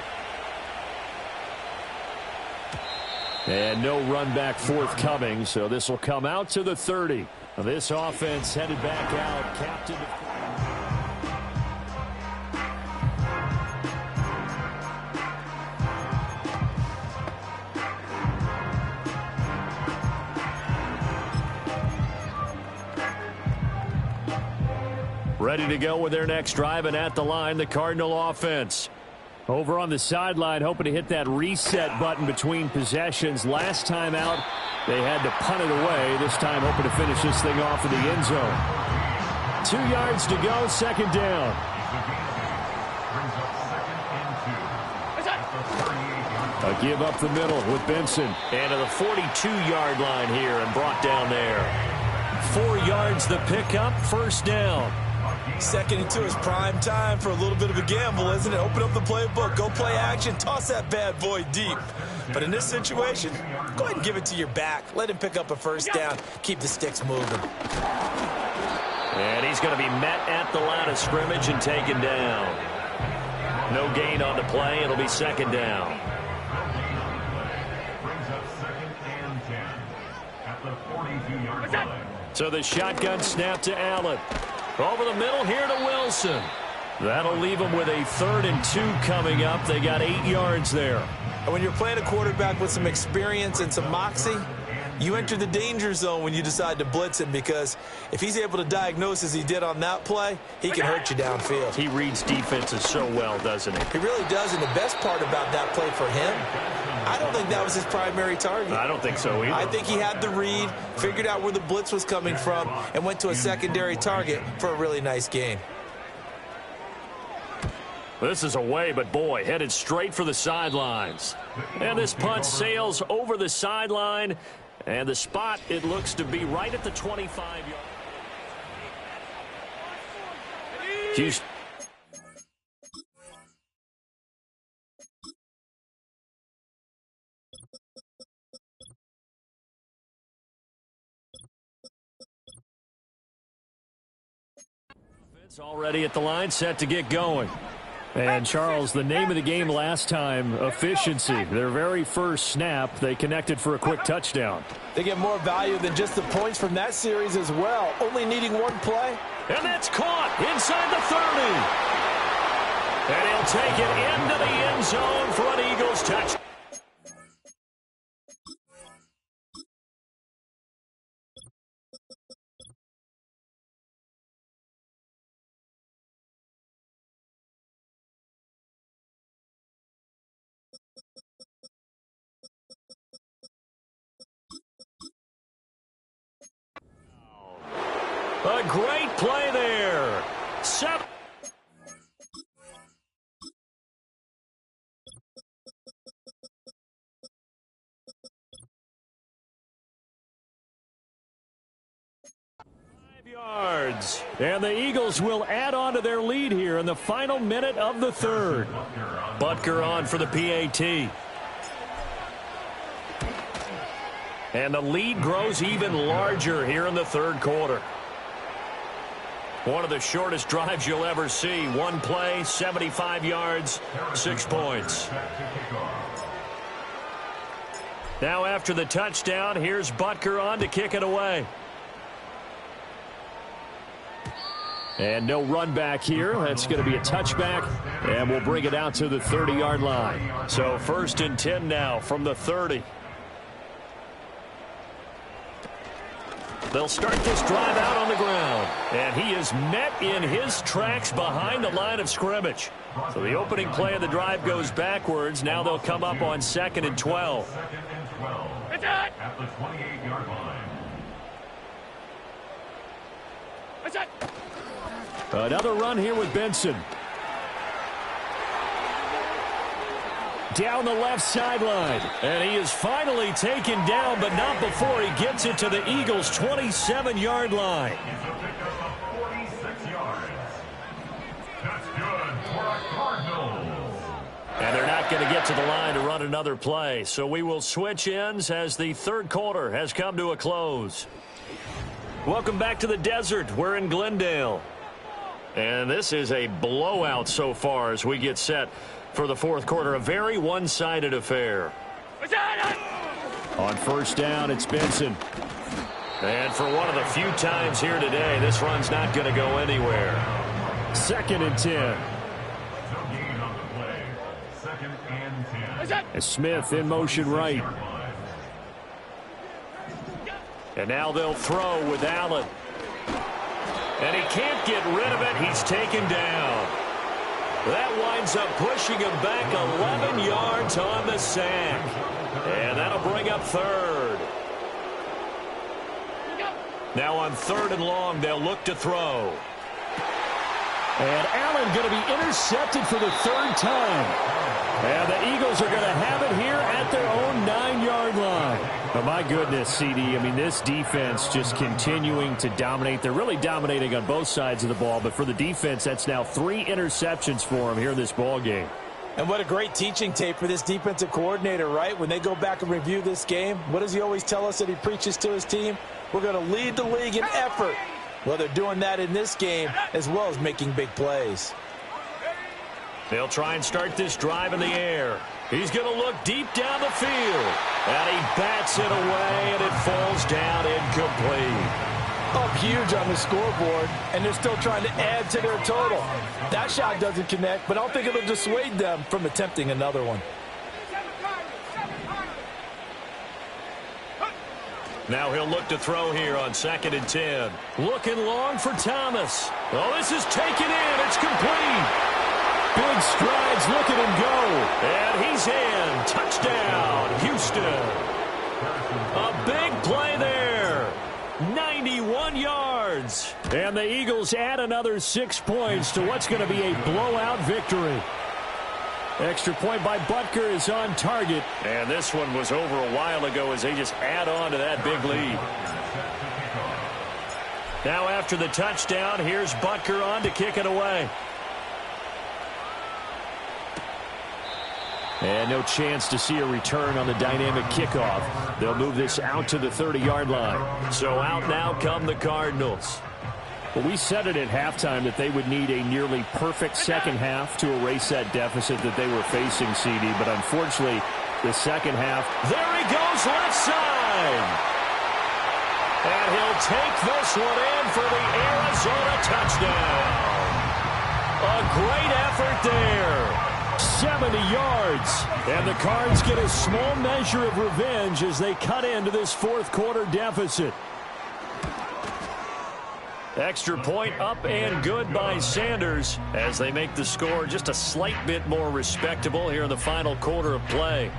And no run back forthcoming, so this will come out to the 30. This offense headed back out. Captain. ready to go with their next drive, and at the line, the Cardinal offense. Over on the sideline, hoping to hit that reset button between possessions. Last time out, they had to punt it away. This time, hoping to finish this thing off in the end zone. 2 yards to go, second down. A give up the middle with Benson. And to the 42-yard line here and brought down there. 4 yards the pickup, first down. 2nd and 2 is prime time for a little bit of a gamble, isn't it? Open up the playbook, go play action, toss that bad boy deep. But in this situation, go ahead and give it to your back. Let him pick up a first down. Keep the sticks moving. And he's going to be met at the line of scrimmage and taken down. No gain on the play. It'll be second down. So the shotgun snap to Allen. Over the middle here to Wilson. That'll leave them with a 3rd and 2 coming up. They got 8 yards there. And when you're playing a quarterback with some experience and some moxie, you enter the danger zone when you decide to blitz him, because if he's able to diagnose as he did on that play, he can hurt you downfield. He reads defenses so well, doesn't he? He really does, and the best part about that play for him, I don't think that was his primary target. I don't think so either. I think he had the read, figured out where the blitz was coming from, and went to a secondary target for a really nice gain. This is away, but boy, headed straight for the sidelines. And this punt sails over the sideline, and the spot, it looks to be right at the 25-yard. Houston. Already at the line, set to get going. And, Charles, the name of the game last time, efficiency. Their very first snap, they connected for a quick touchdown. They get more value than just the points from that series as well. Only needing one play. And that's caught inside the 30. And he'll take it into the end zone for an Eagles touchdown. A great play there. 7. Yards. And the Eagles will add on to their lead here in the final minute of the 3rd. Butker on for the PAT. And the lead grows even larger here in the 3rd quarter. One of the shortest drives you'll ever see. One play, 75 yards, 6 points. Now after the touchdown, here's Butker on to kick it away. And no run back here. That's going to be a touchback, and we'll bring it out to the 30-yard line. So 1st and 10 now from the 30. They'll start this drive out on the ground. And he is met in his tracks behind the line of scrimmage. So the opening play of the drive goes backwards. Now they'll come up on 2nd and 12. At the 28-yard line. Another run here with Benson. Down the left sideline. And he is finally taken down, but not before he gets it to the Eagles' 27-yard line. He's a pickup of 46 yards. That's good for a Cardinals. And they're not going to get to the line to run another play. So we will switch ends as the 3rd quarter has come to a close. Welcome back to the desert. We're in Glendale. And this is a blowout so far as we get set for the 4th quarter. A very one-sided affair. On 1st down, it's Benson. And for one of the few times here today, this run's not going to go anywhere. 2nd and 10. No gain on the play. 2nd and 10. And Smith in motion right. And now they'll throw with Allen. And he can't get rid of it. He's taken down. That winds up pushing him back 11 yards on the sack. And that'll bring up third. Now on 3rd and long, they'll look to throw. And Allen going to be intercepted for the 3rd time. And the Eagles are going to have it here at their own 9-yard line. But my goodness, CD, I mean, this defense just continuing to dominate. They're really dominating on both sides of the ball. But for the defense, that's now 3 interceptions for them here in this ball game. And what a great teaching tape for this defensive coordinator, right? When they go back and review this game, what does he always tell us that he preaches to his team? We're going to lead the league in effort. Well, they're doing that in this game as well as making big plays. They'll try and start this drive in the air. He's going to look deep down the field. And he bats it away, and it falls down incomplete. Up huge on the scoreboard, and they're still trying to add to their total. That shot doesn't connect, but I don't think it'll dissuade them from attempting another one. Now he'll look to throw here on 2nd and 10. Looking long for Thomas. Oh, this is taken in. It's complete. Big strides. Look at him go. And he's in. Touchdown, Houston. A big play there. 91 yards. And the Eagles add another 6 points to what's going to be a blowout victory. Extra point by Butker is on target. And this one was over a while ago as they just add on to that big lead. Now after the touchdown, here's Butker on to kick it away. And no chance to see a return on the dynamic kickoff. They'll move this out to the 30-yard line. So out now come the Cardinals. Well, we said it at halftime that they would need a nearly perfect second half to erase that deficit that they were facing, CD. But unfortunately, the second half. There he goes left side. And he'll take this one in for the Arizona touchdown. A great effort there. 70 yards. And the Cards get a small measure of revenge as they cut into this 4th quarter deficit. Extra point up and good by Sanders as they make the score just a slight bit more respectable here in the final quarter of play.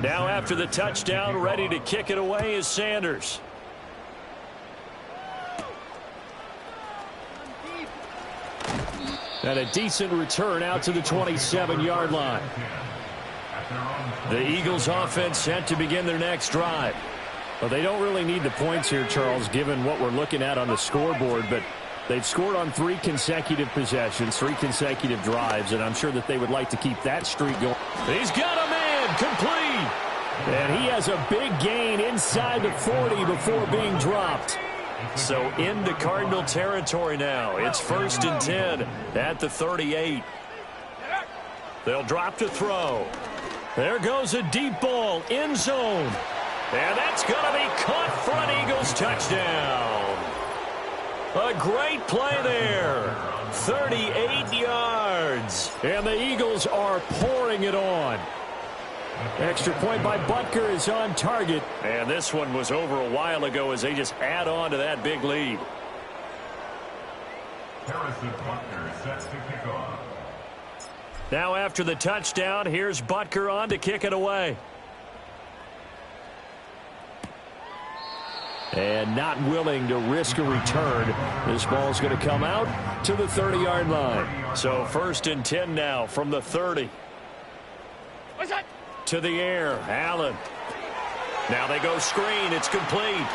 Now after the touchdown, ready to kick it away is Sanders. And a decent return out to the 27-yard line. The Eagles offense set to begin their next drive. Well, they don't really need the points here, Charles, given what we're looking at on the scoreboard, but they've scored on 3 consecutive possessions, 3 consecutive drives, and I'm sure that they would like to keep that streak going. He's got a man, complete. And he has a big gain inside the 40 before being dropped. So into Cardinal territory now. It's 1st and 10 at the 38. They'll drop to throw. There goes a deep ball, end zone. And that's going to be caught for an Eagles touchdown. A great play there. 38 yards. And the Eagles are pouring it on. Extra point by Butker is on target. And this one was over a while ago as they just add on to that big lead. Harrison Butker sets to kick off. Now after the touchdown, here's Butker on to kick it away. And not willing to risk a return. This ball's going to come out to the 30-yard line. So 1st and 10 now from the 30. What's that? To the air, Allen. Now they go screen. It's complete.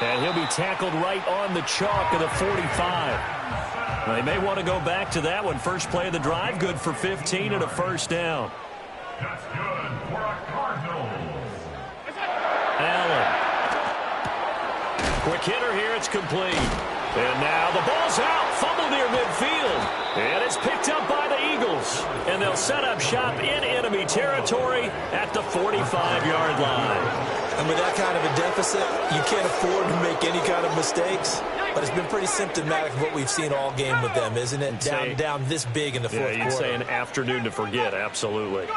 And he'll be tackled right on the chalk of the 45. They may want to go back to that one. First play of the drive, good for 15 and a first down. That's good for a Cardinals. Allen. Quick hitter here. It's complete. And now the ball's out. Fumble near midfield. And it's picked up by the Eagles. And they'll set up shop in enemy territory at the 45-yard line. And with that kind of a deficit, you can't afford to make any kind of mistakes. But it's been pretty symptomatic of what we've seen all game with them, isn't it? Down this big in the fourth quarter. You'd say an afternoon to forget, absolutely.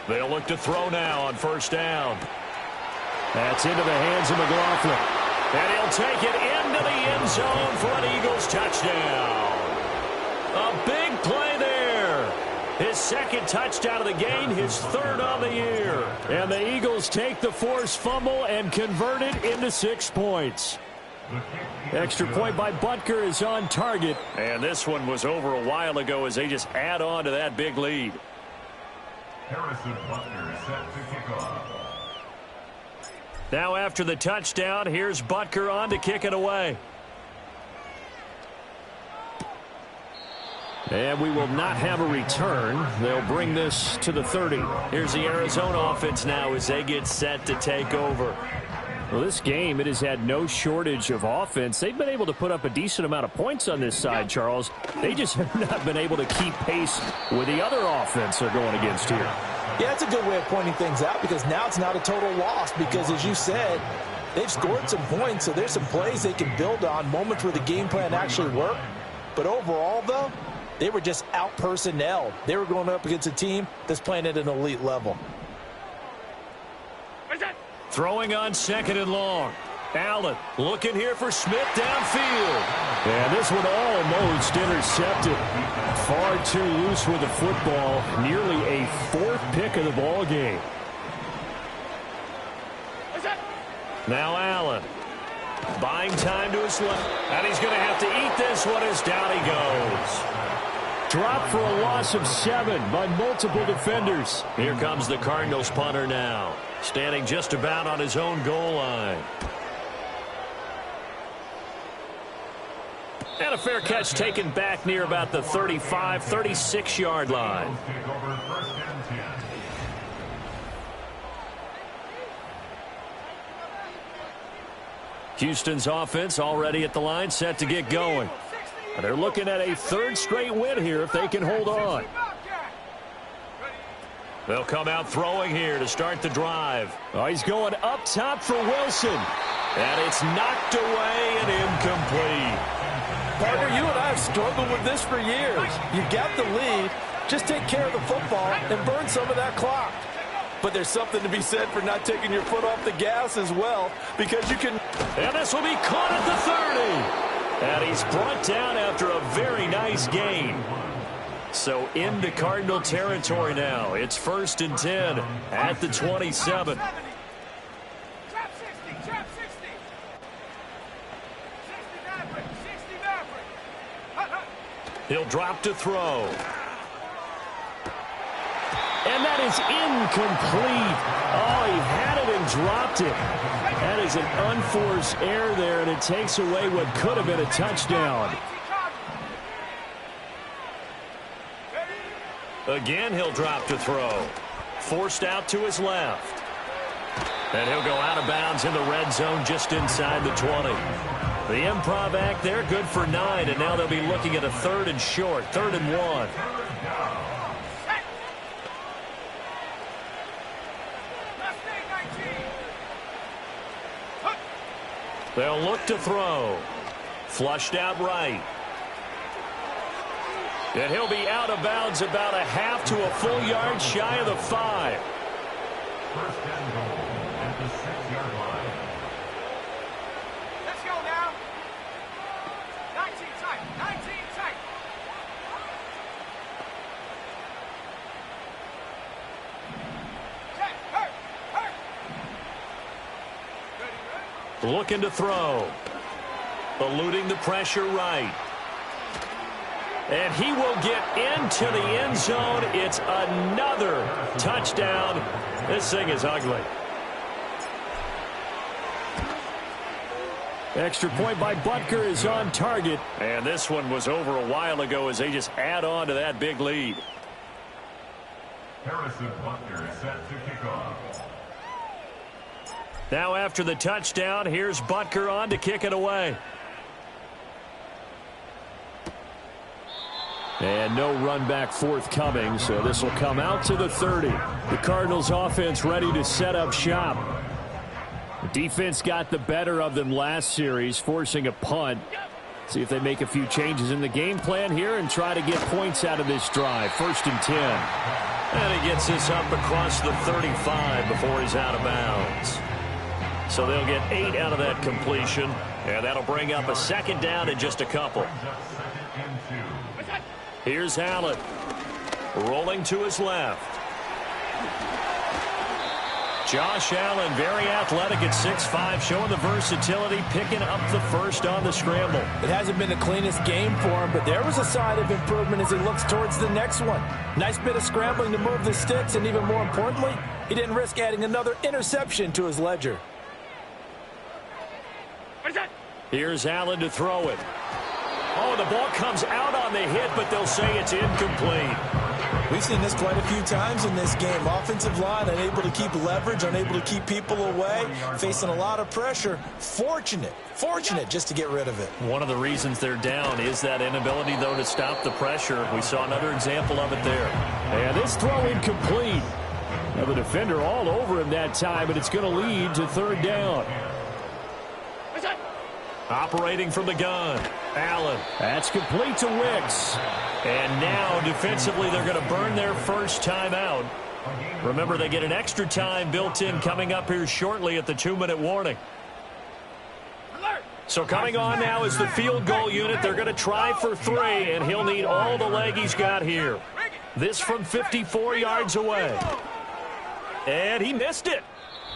They'll look to throw now on first down. That's into the hands of McLaughlin. And he'll take it into the end zone for an Eagles touchdown. A big play there. His second touchdown of the game, his third on the year. And the Eagles take the forced fumble and convert it into 6 points. Extra point by Butker is on target. And this one was over a while ago as they just add on to that big lead. Harrison Butker is set to kick off. Now after the touchdown, here's Butker on to kick it away. And we will not have a return. They'll bring this to the 30. Here's the Arizona offense now as they get set to take over. Well, this game, it has had no shortage of offense. They've been able to put up a decent amount of points on this side, Charles. They just have not been able to keep pace with the other offense they're going against here. Yeah, it's a good way of pointing things out because now it's not a total loss because, as you said, they've scored some points, so there's some plays they can build on, moments where the game plan actually worked. But overall, though, they were just out-personnelled. They were going up against a team that's playing at an elite level. Throwing on 2nd and long. Allen looking here for Smith downfield. And this one almost intercepted. Far too loose with the football. Nearly a 4th pick of the ball game. Now Allen. Buying time to his left. And he's going to have to eat this one as down he goes. Dropped for a loss of 7 by multiple defenders. Here comes the Cardinals punter now. Standing just about on his own goal line. And a fair catch taken back near about the 35, 36-yard line. Houston's offense already at the line, set to get going. And they're looking at a 3rd straight win here if they can hold on. They'll come out throwing here to start the drive. Oh, he's going up top for Wilson. And it's knocked away and incomplete. Partner, you and I have struggled with this for years. You got the lead. Just take care of the football and burn some of that clock. But there's something to be said for not taking your foot off the gas as well, because you can... And this will be caught at the 30. And he's brought down after a very nice gain. So into Cardinal territory now. It's 1st and 10 at the 27. He'll drop to throw. And that is incomplete. Oh, he had it and dropped it. That is an unforced error there, and it takes away what could have been a touchdown. Again, he'll drop to throw. Forced out to his left. And he'll go out of bounds in the red zone just inside the 20. The improv act there, good for 9, and now they'll be looking at a 3rd and short, 3rd and 1. They'll look to throw. Flushed out right. And he'll be out of bounds about a half to a full yard shy of the 5. 1st and goal at the 6-yard line. Let's go now. 19 tight. 19 tight. Check. Hurt. Hurt. Looking to throw. Eluding the pressure right. And he will get into the end zone. It's another touchdown. This thing is ugly. Extra point by Butker is on target. And this one was over a while ago as they just add on to that big lead. Harrison Butker is set to kick off. Now after the touchdown, here's Butker on to kick it away. And no run back forthcoming, so this will come out to the 30. The Cardinals offense ready to set up shop. The defense got the better of them last series, forcing a punt. See if they make a few changes in the game plan here and try to get points out of this drive. 1st and 10. And he gets this up across the 35 before he's out of bounds. So they'll get 8 out of that completion, and that'll bring up a second down in just a couple. Here's Allen, rolling to his left. Josh Allen, very athletic at 6'5", showing the versatility, picking up the first on the scramble. It hasn't been the cleanest game for him, but there was a sign of improvement as he looks towards the next one. Nice bit of scrambling to move the sticks, and even more importantly, he didn't risk adding another interception to his ledger. Here's Allen to throw it. Oh, the ball comes out on the hit, but they'll say it's incomplete. We've seen this quite a few times in this game. Offensive line unable to keep leverage, unable to keep people away, facing a lot of pressure. Fortunate just to get rid of it. One of the reasons they're down is that inability, though, to stop the pressure. We saw another example of it there. And this throw incomplete. Now the defender all over him that time, and it's going to lead to third down. Operating from the gun, Allen. That's complete to Wicks. And now, defensively, they're going to burn their first time out. Remember, they get an extra time built in coming up here shortly at the 2-minute warning. So coming on now is the field goal unit. They're going to try for 3, and he'll need all the leg he's got here. This from 54 yards away. And he missed it.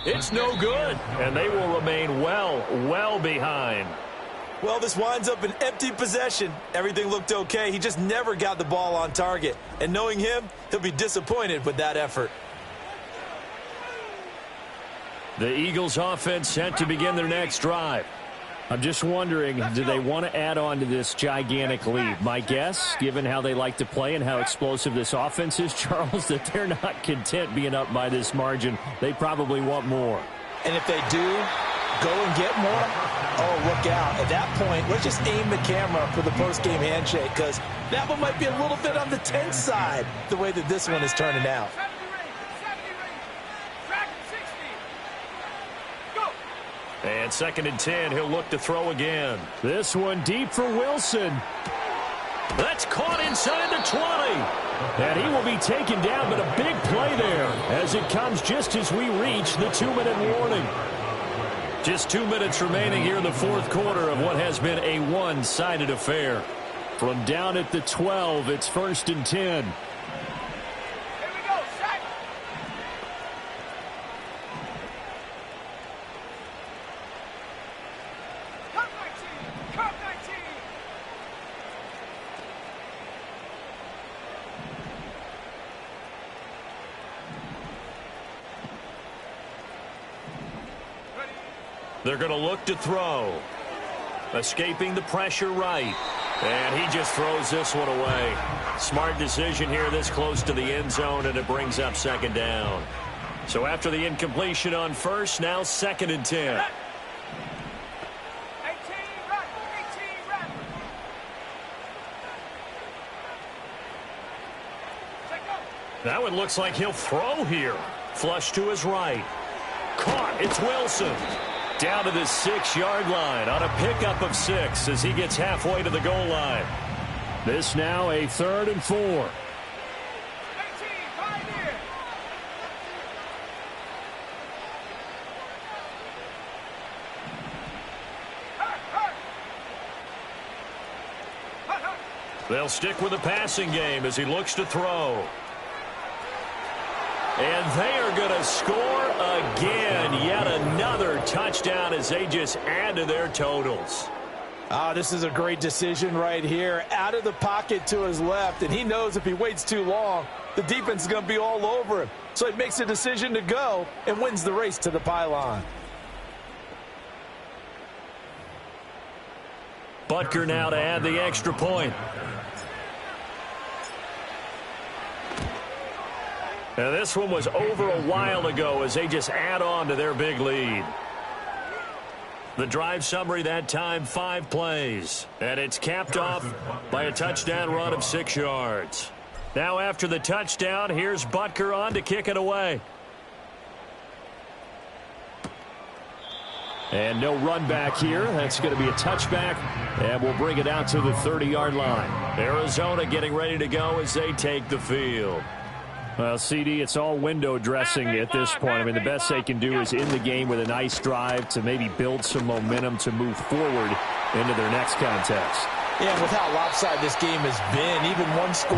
It's no good, and they will remain well behind. Well, this winds up an empty possession. Everything looked okay. He just never got the ball on target. And knowing him, he'll be disappointed with that effort. The Eagles offense set to begin their next drive. I'm just wondering, do they want to add on to this gigantic lead? My guess, given how they like to play and how explosive this offense is, Charles, that they're not content being up by this margin. They probably want more. And if they do go and get more, oh, look out. At that point, let's just aim the camera for the post-game handshake, because that one might be a little bit on the tense side, the way that this one is turning out. And 2nd and 10, he'll look to throw again. This one deep for Wilson. That's caught inside the 20. And he will be taken down, but a big play there as it comes just as we reach the 2-minute warning. Just 2 minutes remaining here in the fourth quarter of what has been a one-sided affair. From down at the 12, it's 1st and 10. They're going to look to throw. Escaping the pressure right. And he just throws this one away. Smart decision here this close to the end zone, and it brings up 2nd down. So after the incompletion on first, now 2nd and 10. That one looks like he'll throw here. Flush to his right. Caught. It's Wilson. Down to the 6-yard line on a pickup of 6 as he gets halfway to the goal line. This now a 3rd and 4. They'll stick with the passing game as he looks to throw. And they are going to score again. Yet another touchdown as they just add to their totals. This is a great decision right here. Out of the pocket to his left, and he knows if he waits too long, the defense is going to be all over him. So he makes a decision to go and wins the race to the pylon. Butker now to add the extra point. And this one was over a while ago as they just add on to their big lead. The drive summary that time, 5 plays. And it's capped off by a touchdown run of 6 yards. Now after the touchdown, here's Butker on to kick it away. And no run back here. That's going to be a touchback. And we'll bring it out to the 30-yard line. Arizona getting ready to go as they take the field. Well, CD, it's all window dressing at this point. I mean, the best they can do is in the game with a nice drive to maybe build some momentum to move forward into their next contest. Yeah, with how lopsided this game has been, even one score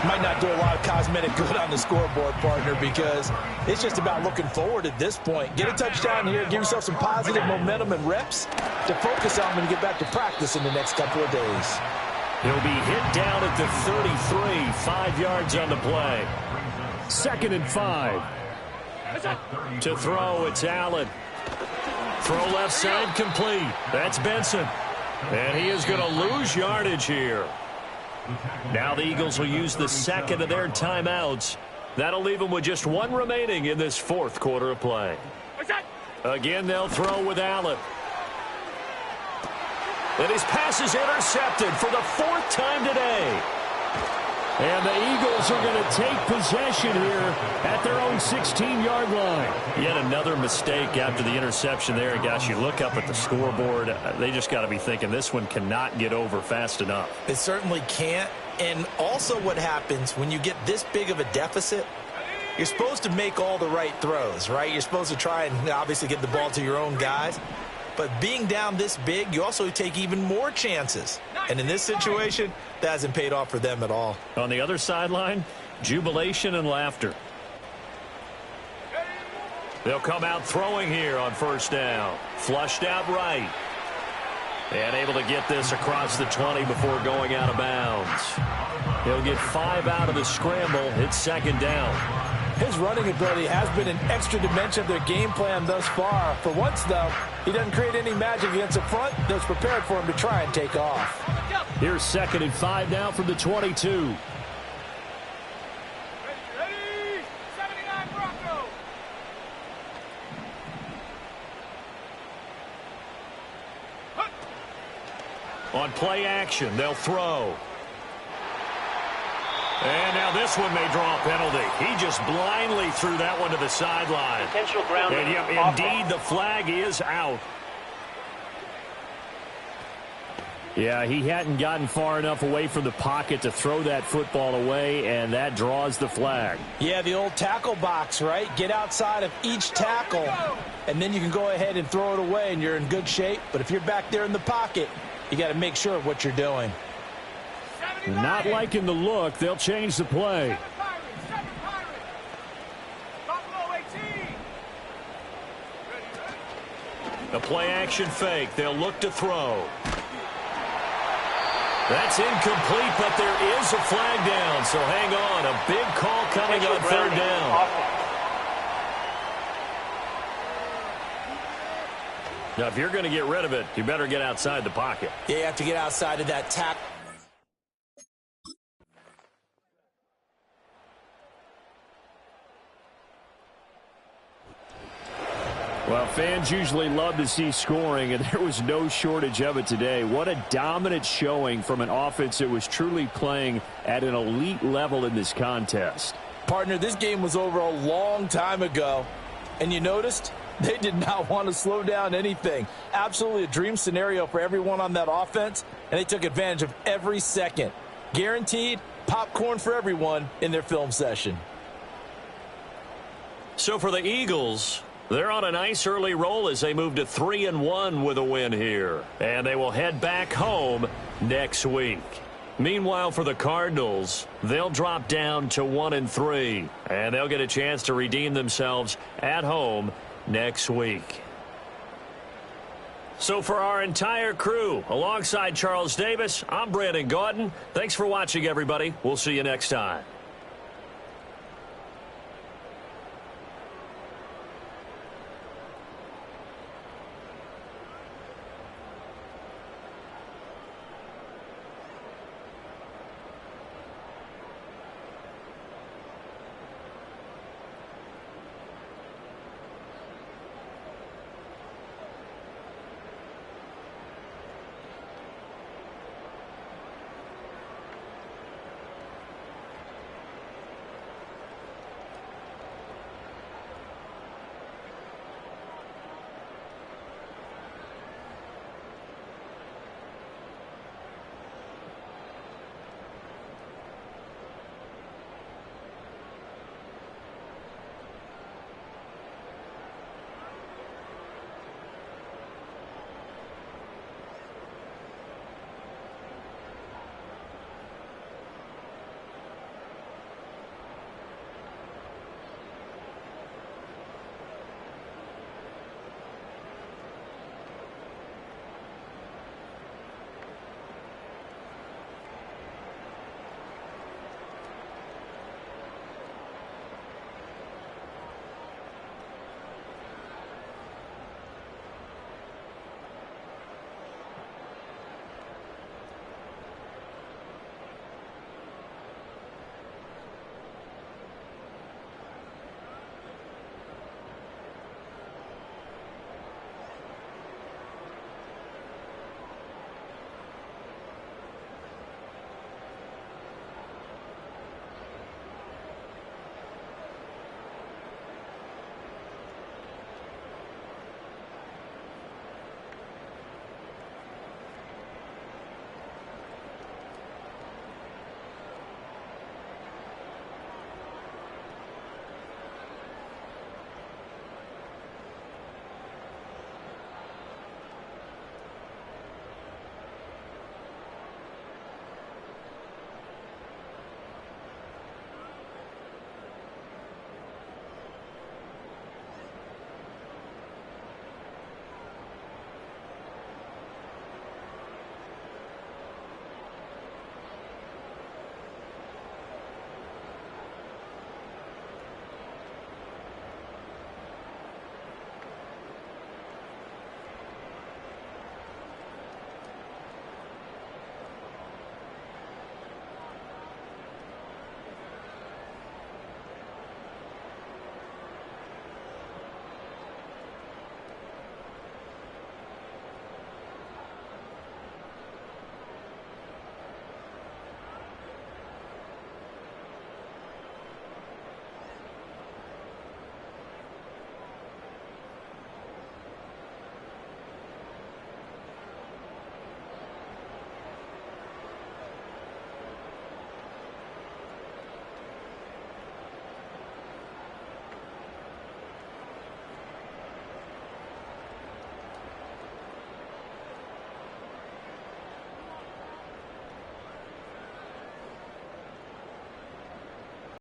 might not do a lot of cosmetic good on the scoreboard, partner, because it's just about looking forward at this point. Get a touchdown here, give yourself some positive momentum and reps to focus on when you get back to practice in the next couple of days. He'll be hit down at the 33, 5 yards on the play. 2nd and 5. To throw, it's Allen. Throw left side complete. That's Benson. And he is going to lose yardage here. Now the Eagles will use the second of their timeouts. That'll leave them with just one remaining in this fourth quarter of play. Again, they'll throw with Allen. And his pass is intercepted for the 4th time today. And the Eagles are going to take possession here at their own 16-yard line. Yet another mistake after the interception there. And gosh, you look up at the scoreboard, they just got to be thinking this one cannot get over fast enough. It certainly can't. And also what happens when you get this big of a deficit, you're supposed to make all the right throws, right? You're supposed to try and obviously get the ball to your own guys. But being down this big, you also take even more chances. And in this situation, that hasn't paid off for them at all. On the other sideline, jubilation and laughter. They'll come out throwing here on 1st down. Flushed out right. And able to get this across the 20 before going out of bounds. He'll get 5 out of the scramble. It's 2nd down. His running ability has been an extra dimension of their game plan thus far. For once, though, he doesn't create any magic against the front that's prepared for him to try and take off. Here's 2nd and 5 now from the 22. Ready? 79 Bronco. On play action, they'll throw. And now this one may draw a penalty. He just blindly threw that one to the sideline. Potential ground. And yep, indeed, the flag is out. Yeah, he hadn't gotten far enough away from the pocket to throw that football away, and that draws the flag. Yeah, the old tackle box, right? Get outside of each tackle, and then you can go ahead and throw it away, and you're in good shape. But if you're back there in the pocket, you got to make sure of what you're doing. Not liking the look. They'll change the play. A play-action fake. They'll look to throw. That's incomplete, but there is a flag down, so hang on. A big call coming on 3rd down. Now, if you're going to get rid of it, you better get outside the pocket. Yeah, you have to get outside of that tackle. Well, fans usually love to see scoring, and there was no shortage of it today. What a dominant showing from an offense that was truly playing at an elite level in this contest. Partner, this game was over a long time ago, and you noticed they did not want to slow down anything. Absolutely a dream scenario for everyone on that offense, and they took advantage of every second. Guaranteed popcorn for everyone in their film session. So for the Eagles, they're on a nice early roll as they move to 3-1 with a win here. And they will head back home next week. Meanwhile, for the Cardinals, they'll drop down to 1-3. And they'll get a chance to redeem themselves at home next week. So for our entire crew, alongside Charles Davis, I'm Brandon Gaudin. Thanks for watching, everybody. We'll see you next time.